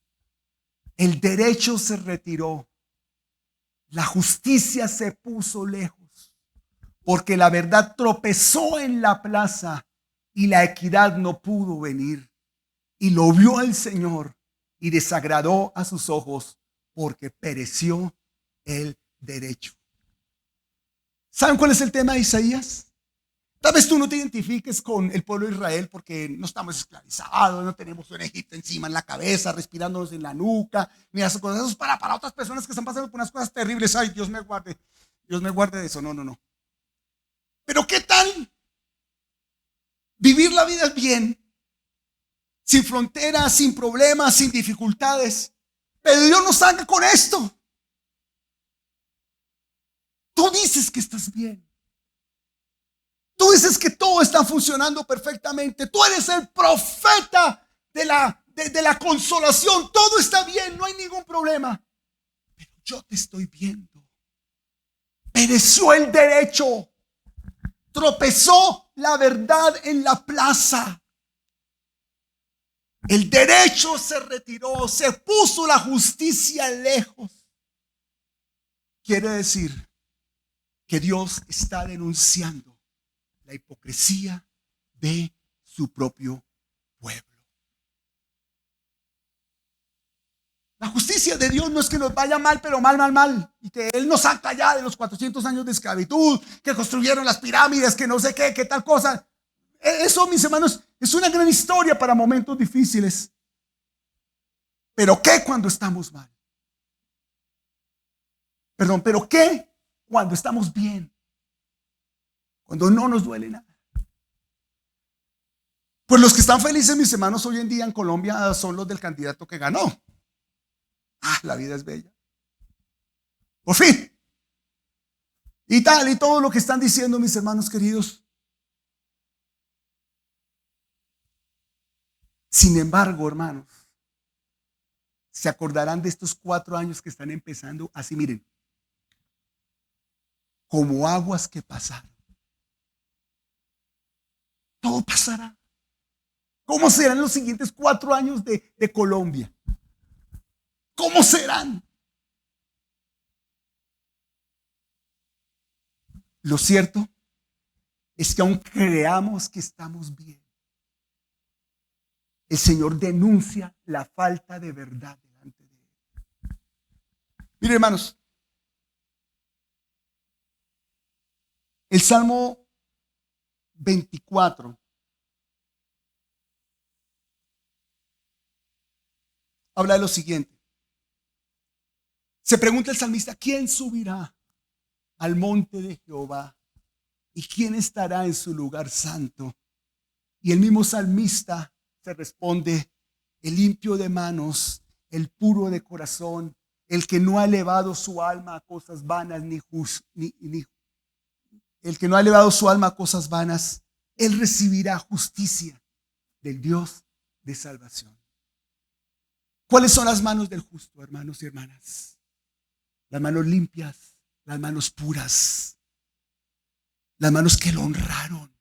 el derecho se retiró, la justicia se puso lejos, porque la verdad tropezó en la plaza y la equidad no pudo venir. Y lo vio el Señor y desagradó a sus ojos, porque pereció el derecho. ¿Saben cuál es el tema de Isaías? Tal vez tú no te identifiques con el pueblo de Israel porque no estamos esclavizados, no tenemos un Egipto encima en la cabeza, respirándonos en la nuca, ni esas cosas. Eso es para otras personas que están pasando por unas cosas terribles. Ay, Dios me guarde de eso. No. Pero ¿qué tal vivir la vida bien, sin fronteras, sin problemas, sin dificultades? Pero Dios nos saca con esto. Tú dices que estás bien. Tú dices que todo está funcionando perfectamente. Tú eres el profeta de la consolación. Todo está bien, no hay ningún problema. Pero yo te estoy viendo. Pereció el derecho. Tropezó la verdad en la plaza. El derecho se retiró. Se puso la justicia lejos. Quiere decir que Dios está denunciando la hipocresía de su propio pueblo. La justicia de Dios no es que nos vaya mal, pero mal, y que Él nos saca ya de los 400 años de esclavitud, que construyeron las pirámides, que no sé qué tal cosa. Eso, mis hermanos, es una gran historia para momentos difíciles. Pero ¿qué cuando estamos mal? Pero ¿qué cuando estamos bien? Cuando no nos duele nada. Pues los que están felices, mis hermanos, hoy en día en Colombia son los del candidato que ganó. La vida es bella. Por fin. Y todo lo que están diciendo, mis hermanos queridos. Sin embargo, hermanos, se acordarán de estos 4 años que están empezando así, miren, como aguas que pasaron. Todo pasará. ¿Cómo serán los siguientes 4 años de Colombia? ¿Cómo serán? Lo cierto es que aún creamos que estamos bien, el Señor denuncia la falta de verdad delante de Él. Miren, hermanos, el Salmo 24 habla de lo siguiente. Se pregunta el salmista, ¿quién subirá al monte de Jehová? ¿Y quién estará en su lugar santo? Y el mismo salmista se responde, el limpio de manos, el puro de corazón, el que no ha elevado su alma a cosas vanas el que no ha elevado su alma a cosas vanas, él recibirá justicia del Dios de salvación. ¿Cuáles son las manos del justo, hermanos y hermanas? Las manos limpias, las manos puras, las manos que lo honraron.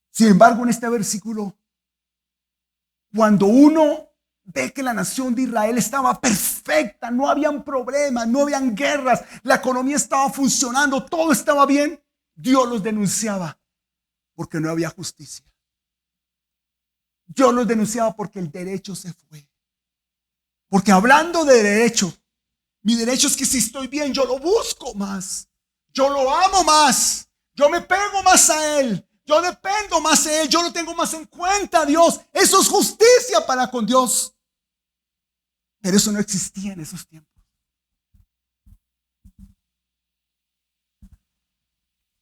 Sin embargo, en este versículo, cuando uno ve que la nación de Israel estaba perfecta, no habían problemas, no habían guerras, la economía estaba funcionando, todo estaba bien, Dios los denunciaba porque no había justicia. Dios los denunciaba porque el derecho se fue. Porque hablando de derecho, mi derecho es que si estoy bien, yo lo busco más, yo lo amo más, yo me pego más a Él, yo dependo más de Él, yo lo tengo más en cuenta a Dios. Eso es justicia para con Dios. Pero eso no existía en esos tiempos.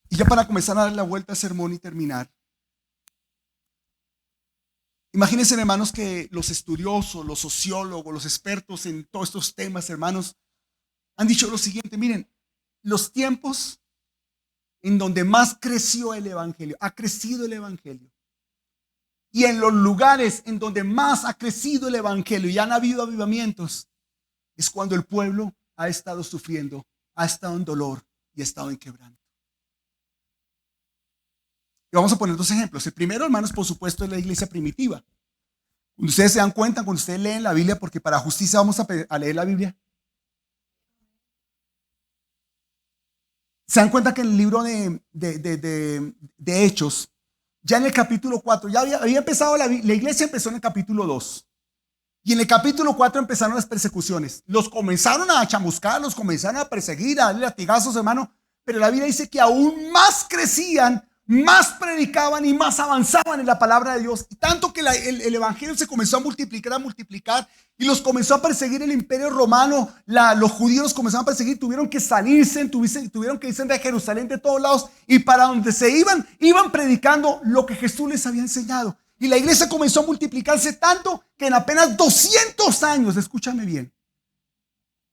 Y ya para comenzar a dar la vuelta al sermón y terminar, imagínense, hermanos, que los estudiosos, los sociólogos, los expertos en todos estos temas, hermanos, han dicho lo siguiente. Miren, los tiempos en donde más creció el evangelio, ha crecido el evangelio, Y en los lugares en donde más ha crecido el evangelio y han habido avivamientos, es cuando el pueblo ha estado sufriendo, ha estado en dolor y ha estado en quebranto. Y vamos a poner dos ejemplos. El primero, hermanos, por supuesto, es la iglesia primitiva. Cuando ustedes se dan cuenta, cuando ustedes leen la Biblia, porque para justicia vamos a leer la Biblia, se dan cuenta que en el libro de Hechos, ya en el capítulo 4, ya había empezado la iglesia empezó en el capítulo 2. Y en el capítulo 4 empezaron las persecuciones. Los comenzaron a chamuscar, los comenzaron a perseguir, a darle latigazos, hermano. Pero la Biblia dice que aún más crecían, más predicaban y más avanzaban en la palabra de Dios. Y tanto que el evangelio se comenzó a multiplicar. Y los comenzó a perseguir el imperio romano. Los judíos los comenzaron a perseguir. Tuvieron que salirse, tuvieron que irse de Jerusalén de todos lados. Y para donde se iban predicando lo que Jesús les había enseñado. Y la iglesia comenzó a multiplicarse tanto que en apenas 200 años, escúchame bien,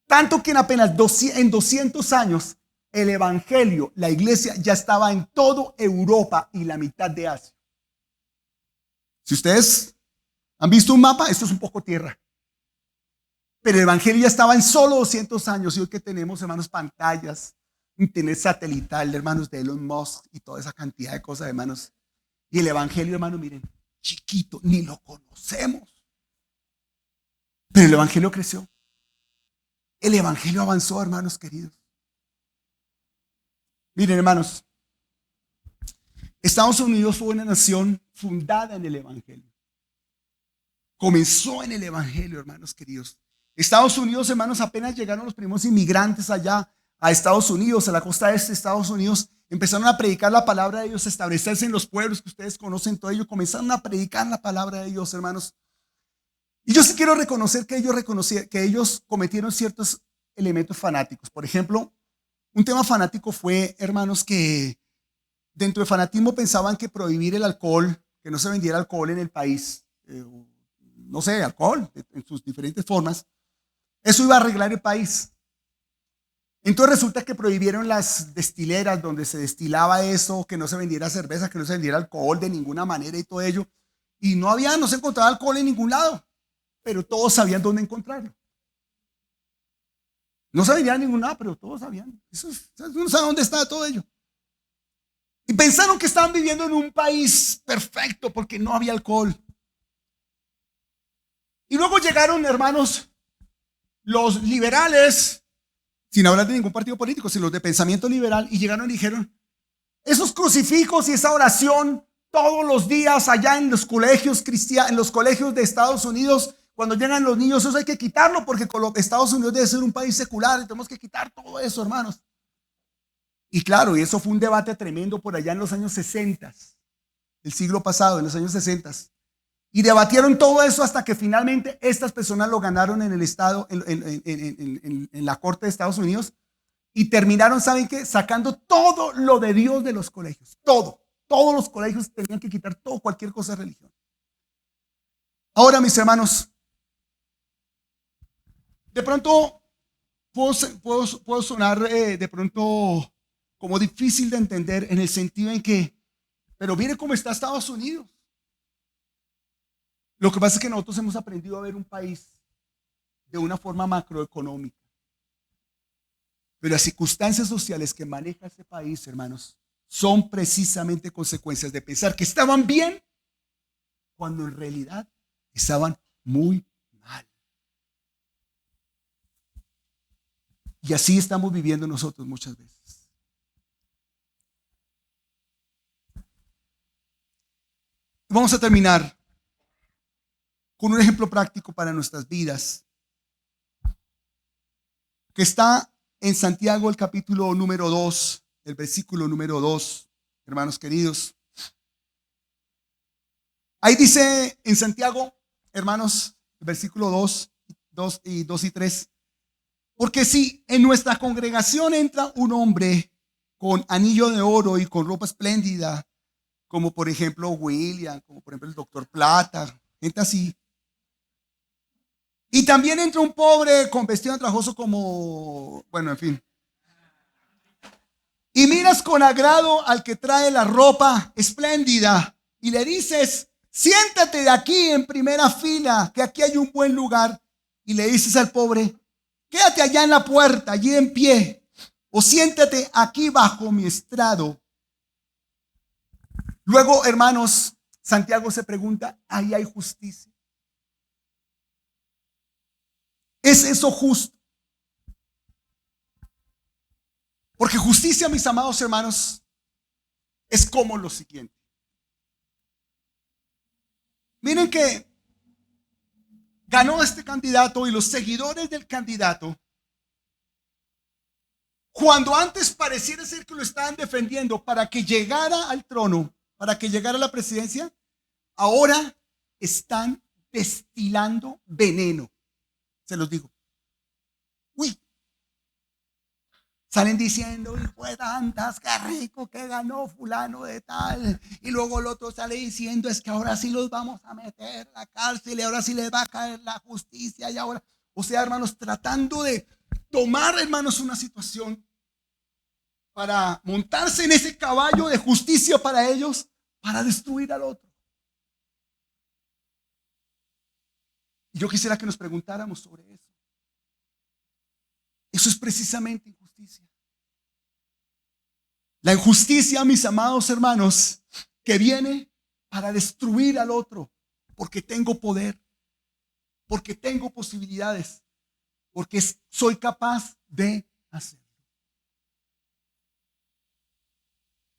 tanto que en apenas 200 años, el evangelio, la iglesia ya estaba en toda Europa y la mitad de Asia. Si ustedes han visto un mapa, esto es un poco tierra. Pero el evangelio ya estaba en solo 200 años. Y hoy que tenemos, hermanos, pantallas, internet satelital, hermanos, de Elon Musk y toda esa cantidad de cosas, hermanos. Y el evangelio, hermanos, miren, chiquito, ni lo conocemos. Pero el evangelio creció. El evangelio avanzó, hermanos queridos. Miren, hermanos, Estados Unidos fue una nación fundada en el evangelio. Comenzó en el evangelio, hermanos queridos. Estados Unidos, hermanos, apenas llegaron los primeros inmigrantes allá a Estados Unidos, a la costa este de Estados Unidos, empezaron a predicar la palabra de Dios, a establecerse en los pueblos que ustedes conocen, todo ello, comenzaron a predicar la palabra de Dios, hermanos. Y yo sí quiero reconocer que ellos cometieron ciertos elementos fanáticos. Por ejemplo, un tema fanático fue, hermanos, que dentro del fanatismo pensaban que prohibir el alcohol, que no se vendiera alcohol en el país, no sé, alcohol en sus diferentes formas, eso iba a arreglar el país. Entonces resulta que prohibieron las destileras donde se destilaba eso, que no se vendiera cerveza, que no se vendiera alcohol de ninguna manera y todo ello. Y no se encontraba alcohol en ningún lado, pero todos sabían dónde encontrarlo. No se vendía en ningún lado, pero todos sabían. Uno sabe dónde estaba todo ello. Y pensaron que estaban viviendo en un país perfecto porque no había alcohol. Y luego llegaron, hermanos, los liberales, sin hablar de ningún partido político, sino los de pensamiento liberal, y llegaron y dijeron, esos crucifijos y esa oración todos los días allá en los colegios cristianos, en los colegios de Estados Unidos, cuando llegan los niños, eso hay que quitarlo porque Estados Unidos debe ser un país secular y tenemos que quitar todo eso, hermanos. Y claro, y eso fue un debate tremendo por allá en los años 60, el siglo pasado, en los años 60. Y debatieron todo eso hasta que finalmente estas personas lo ganaron en el estado, en la corte de Estados Unidos, y terminaron, ¿saben qué? Sacando todo lo de Dios de los colegios. Todos los colegios tenían que quitar cualquier cosa de religión. Ahora, mis hermanos, de pronto puedo sonar de pronto como difícil de entender en el sentido en que, pero mire cómo está Estados Unidos. Lo que pasa es que nosotros hemos aprendido a ver un país de una forma macroeconómica. Pero las circunstancias sociales que maneja este país, hermanos, son precisamente consecuencias de pensar que estaban bien cuando en realidad estaban muy mal. Y así estamos viviendo nosotros muchas veces. Vamos a terminar con un ejemplo práctico para nuestras vidas, que está en Santiago, el capítulo número 2, el versículo número 2, hermanos queridos. Ahí dice en Santiago, hermanos, el versículo 2 y 3, porque si en nuestra congregación entra un hombre con anillo de oro y con ropa espléndida, como por ejemplo William, como por ejemplo el doctor Plata, gente así, y también entra un pobre con vestido andrajoso como, bueno, en fin, y miras con agrado al que trae la ropa espléndida y le dices, siéntate de aquí en primera fila, que aquí hay un buen lugar. Y le dices al pobre, quédate allá en la puerta, allí en pie, o siéntate aquí bajo mi estrado. Luego, hermanos, Santiago se pregunta, ¿ahí hay justicia? ¿Es eso justo? Porque justicia, mis amados hermanos, es como lo siguiente. Miren que ganó este candidato y los seguidores del candidato, cuando antes pareciera ser que lo estaban defendiendo para que llegara al trono, para que llegara a la presidencia, ahora están destilando veneno. Se los digo. Uy. Salen diciendo, hijo de tantas, qué rico que ganó fulano de tal. Y luego el otro sale diciendo, es que ahora sí los vamos a meter a la cárcel y ahora sí les va a caer la justicia. Y ahora, o sea, hermanos, tratando de tomar, hermanos, una situación para montarse en ese caballo de justicia para ellos, para destruir al otro. Y yo quisiera que nos preguntáramos sobre eso. Eso es precisamente injusticia. La injusticia, mis amados hermanos, que viene para destruir al otro, porque tengo poder, porque tengo posibilidades, porque soy capaz de hacerlo.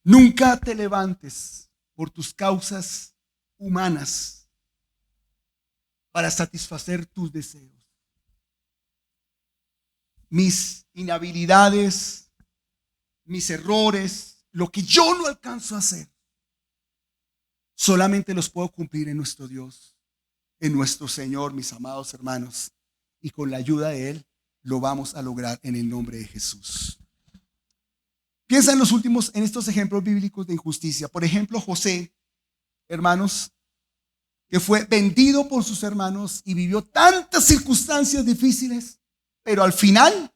Nunca te levantes por tus causas humanas para satisfacer tus deseos. Mis inhabilidades, mis errores, lo que yo no alcanzo a hacer, solamente los puedo cumplir en nuestro Dios, en nuestro Señor, mis amados hermanos, y con la ayuda de Él lo vamos a lograr en el nombre de Jesús. Piensa en estos ejemplos bíblicos de injusticia. Por ejemplo, José, hermanos, que fue vendido por sus hermanos y vivió tantas circunstancias difíciles, pero al final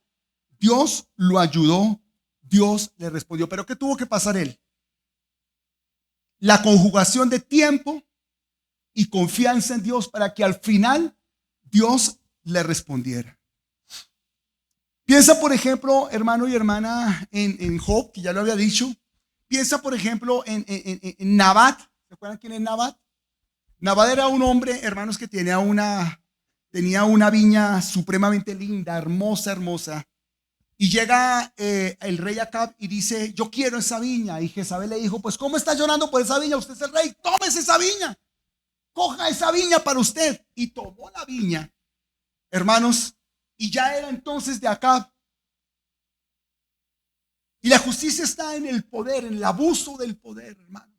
Dios lo ayudó, Dios le respondió. ¿Pero qué tuvo que pasar él? La conjugación de tiempo y confianza en Dios para que al final Dios le respondiera. Piensa, por ejemplo, hermano y hermana, en Job, que ya lo había dicho. Piensa, por ejemplo, en Nabat. ¿Se acuerdan quién es Nabat? Nabat era un hombre, hermanos, que tenía una viña supremamente linda, hermosa, hermosa. Y llega el rey Acab y dice, yo quiero esa viña. Y Jezabel le dijo, pues ¿cómo está llorando por esa viña? Usted es el rey, tómese esa viña. Coja esa viña para usted. Y tomó la viña, hermanos, y ya era entonces de Acab. Y la justicia está en el poder, en el abuso del poder, hermanos.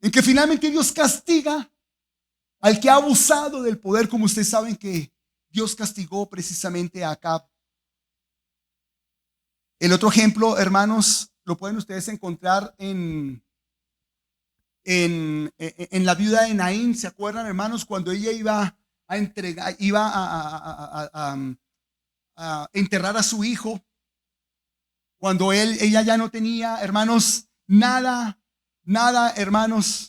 En que finalmente Dios castiga al que ha abusado del poder, como ustedes saben que Dios castigó precisamente a Acab. El otro ejemplo, hermanos, lo pueden ustedes encontrar en la viuda de Naín. ¿Se acuerdan, hermanos? Cuando ella iba a enterrar a su hijo, cuando ella ya no tenía, hermanos, nada, hermanos,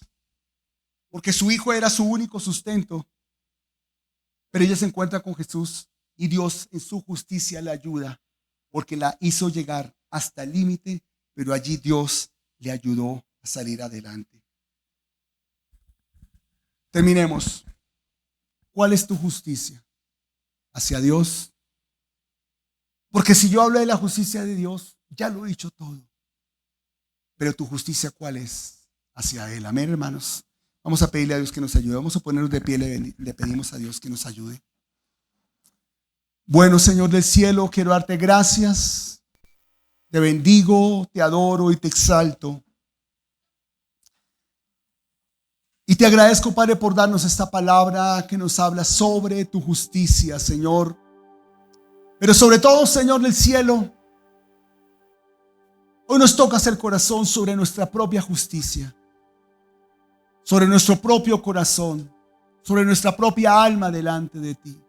porque su hijo era su único sustento. Pero ella se encuentra con Jesús y Dios en su justicia la ayuda, porque la hizo llegar hasta el límite, pero allí Dios le ayudó a salir adelante. Terminemos. ¿Cuál es tu justicia? ¿Hacia Dios? Porque si yo hablo de la justicia de Dios, ya lo he dicho todo. Pero tu justicia, ¿cuál es? Hacia Él. Amén, hermanos. Vamos a pedirle a Dios que nos ayude. Vamos a ponernos de pie, le pedimos a Dios que nos ayude. Bueno, Señor del cielo, quiero darte gracias. Te bendigo, te adoro y te exalto. Y te agradezco, Padre, por darnos esta palabra que nos habla sobre tu justicia, Señor. Pero sobre todo, Señor del cielo, hoy nos toca hacer corazón sobre nuestra propia justicia, sobre nuestro propio corazón, sobre nuestra propia alma delante de ti.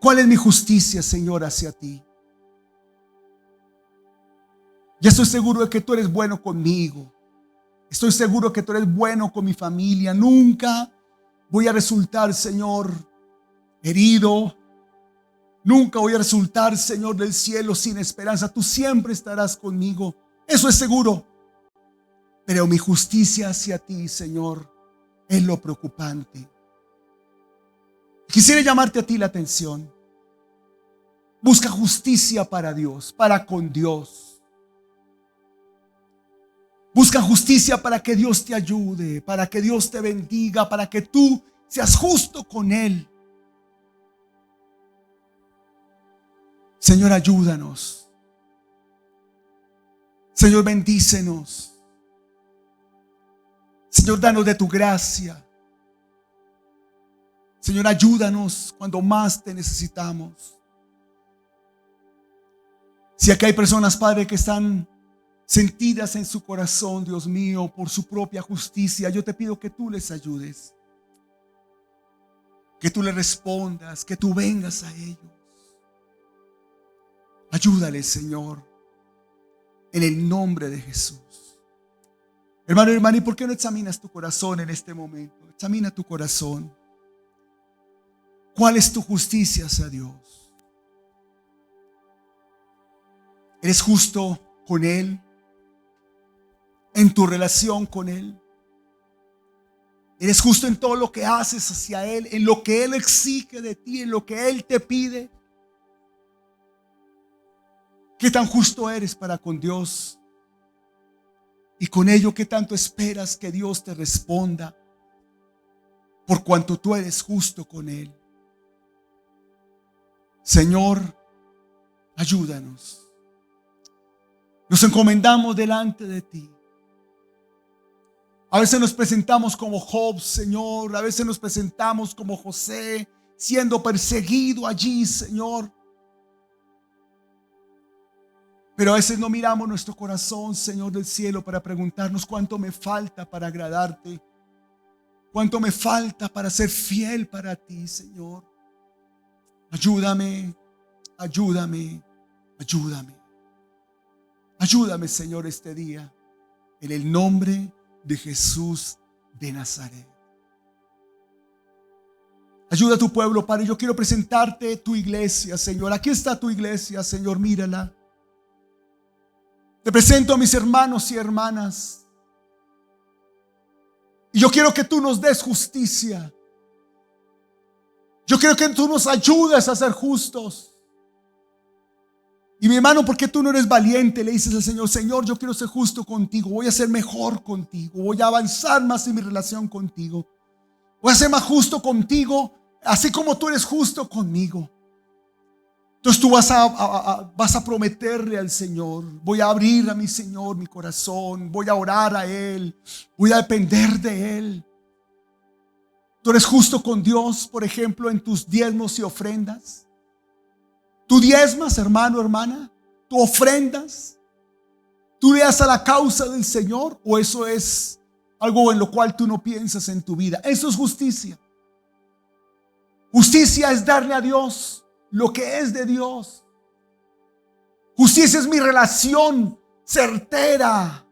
¿Cuál es mi justicia, Señor, hacia ti? Ya estoy seguro de que tú eres bueno conmigo, Estoy seguro que tú eres bueno con mi familia. Nunca voy a resultar, Señor, herido. Nunca voy a resultar, Señor, del cielo sin esperanza. Tú siempre estarás conmigo. Eso es seguro. Pero mi justicia hacia ti, Señor, es lo preocupante. Quisiera llamarte a ti la atención. Busca justicia para Dios, para con Dios. Busca justicia para que Dios te ayude, para que Dios te bendiga, para que tú seas justo con Él. Señor, ayúdanos. Señor, bendícenos. Señor, danos de tu gracia. Señor, ayúdanos cuando más te necesitamos. Si aquí hay personas, Padre, que están sentidas en su corazón, Dios mío, por su propia justicia, yo te pido que tú les ayudes. Que tú les respondas, que tú vengas a ellos. Ayúdales, Señor, en el nombre de Jesús. Hermano y hermana, ¿y por qué no examinas tu corazón en este momento? Examina tu corazón. ¿Cuál es tu justicia hacia Dios? ¿Eres justo con Él? ¿En tu relación con Él? ¿Eres justo en todo lo que haces hacia Él? ¿En lo que Él exige de ti? ¿En lo que Él te pide? ¿Qué tan justo eres para con Dios? Y con ello, ¿qué tanto esperas que Dios te responda por cuanto tú eres justo con Él? Señor, ayúdanos. Nos encomendamos delante de ti. A veces nos presentamos como Job, Señor. A veces nos presentamos como José, siendo perseguido allí, Señor. Pero a veces no miramos nuestro corazón, Señor del cielo, para preguntarnos cuánto me falta para agradarte. Cuánto me falta para ser fiel para ti, Señor. Ayúdame, ayúdame, ayúdame. Ayúdame, Señor, este día. En el nombre de Jesús de Nazaret. Ayuda a tu pueblo, Padre. Yo quiero presentarte tu iglesia, Señor. Aquí está tu iglesia, Señor. Mírala. Te presento a mis hermanos y hermanas. Y yo quiero que tú nos des justicia. Yo quiero que tú nos ayudes a ser justos. Y mi hermano, ¿por qué tú no eres valiente? Le dices al Señor: Señor, yo quiero ser justo contigo. Voy a ser mejor contigo. Voy a avanzar más en mi relación contigo. Voy a ser más justo contigo, así como tú eres justo conmigo. Entonces tú vas a prometerle al Señor: voy a abrir a mi Señor mi corazón, voy a orar a Él, voy a depender de Él. Tú eres justo con Dios, por ejemplo, en tus diezmos y ofrendas. Tú diezmas, hermano, hermana. Tú ofrendas. Tú le das a la causa del Señor, o eso es algo en lo cual tú no piensas en tu vida. Eso es justicia. Justicia es darle a Dios lo que es de Dios. Justicia es mi relación certera,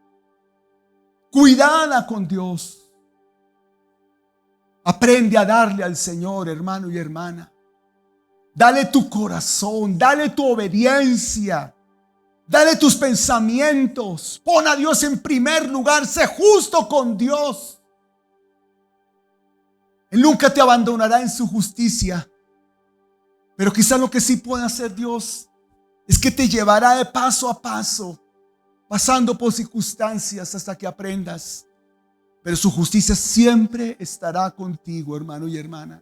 cuidada con Dios. Aprende a darle al Señor, hermano y hermana. Dale tu corazón, dale tu obediencia, dale tus pensamientos. Pon a Dios en primer lugar, sé justo con Dios. Él nunca te abandonará en su justicia. Pero quizás lo que sí puede hacer Dios es que te llevará de paso a paso, pasando por circunstancias hasta que aprendas. Pero su justicia siempre estará contigo, hermano y hermana.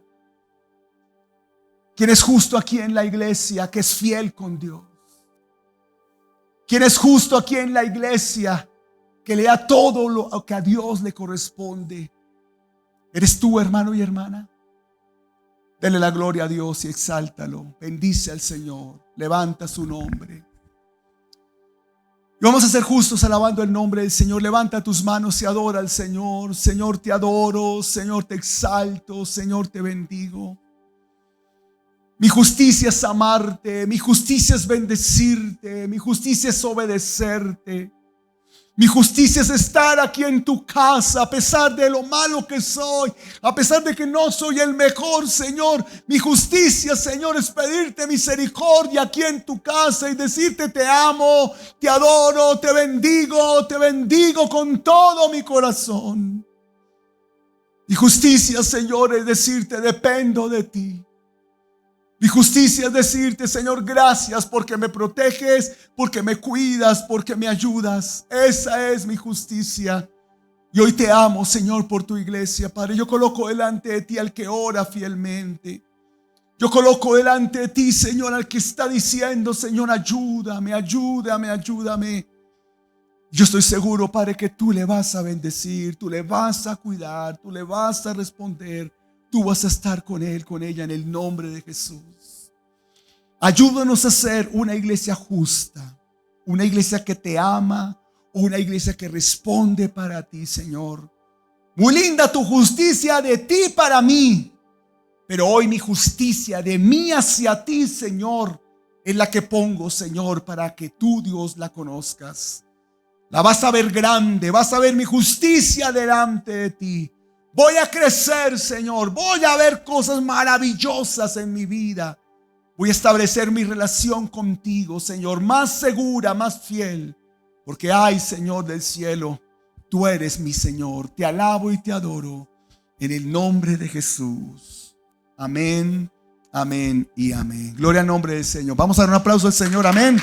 ¿Quién es justo aquí en la iglesia que es fiel con Dios? ¿Quién es justo aquí en la iglesia que le da todo lo que a Dios le corresponde? ¿Eres tú, hermano y hermana? Dele la gloria a Dios y exáltalo. Bendice al Señor. Levanta su nombre. Y vamos a ser justos alabando el nombre del Señor. Levanta tus manos y adora al Señor. Señor, te adoro. Señor, te exalto. Señor, te bendigo. Mi justicia es amarte. Mi justicia es bendecirte. Mi justicia es obedecerte. Mi justicia es estar aquí en tu casa, a pesar de lo malo que soy, a pesar de que no soy el mejor, Señor. Mi justicia, Señor, es pedirte misericordia aquí en tu casa y decirte te amo, te adoro, te bendigo con todo mi corazón. Mi justicia, Señor, es decirte dependo de ti. Mi justicia es decirte, Señor, gracias porque me proteges, porque me cuidas, porque me ayudas. Esa es mi justicia. Y hoy te amo, Señor, por tu iglesia, Padre. Yo coloco delante de ti al que ora fielmente. Yo coloco delante de ti, Señor, al que está diciendo, Señor, ayúdame. Yo estoy seguro, Padre, que tú le vas a bendecir, tú le vas a cuidar, tú le vas a responder. Tú vas a estar con él, con ella, en el nombre de Jesús. Ayúdanos a ser una iglesia justa, una iglesia que te ama, una iglesia que responde para ti, Señor. Muy linda tu justicia de ti para mí, pero hoy mi justicia de mí hacia ti, Señor, es la que pongo, Señor, para que tú, Dios, la conozcas. La vas a ver grande, vas a ver mi justicia delante de ti. Voy a crecer, Señor. Voy a ver cosas maravillosas en mi vida. Voy a establecer mi relación contigo, Señor, más segura, más fiel. Porque, ay, Señor del cielo, tú eres mi Señor. Te alabo y te adoro en el nombre de Jesús. Amén, amén y amén. Gloria al nombre del Señor. Vamos a dar un aplauso al Señor. Amén.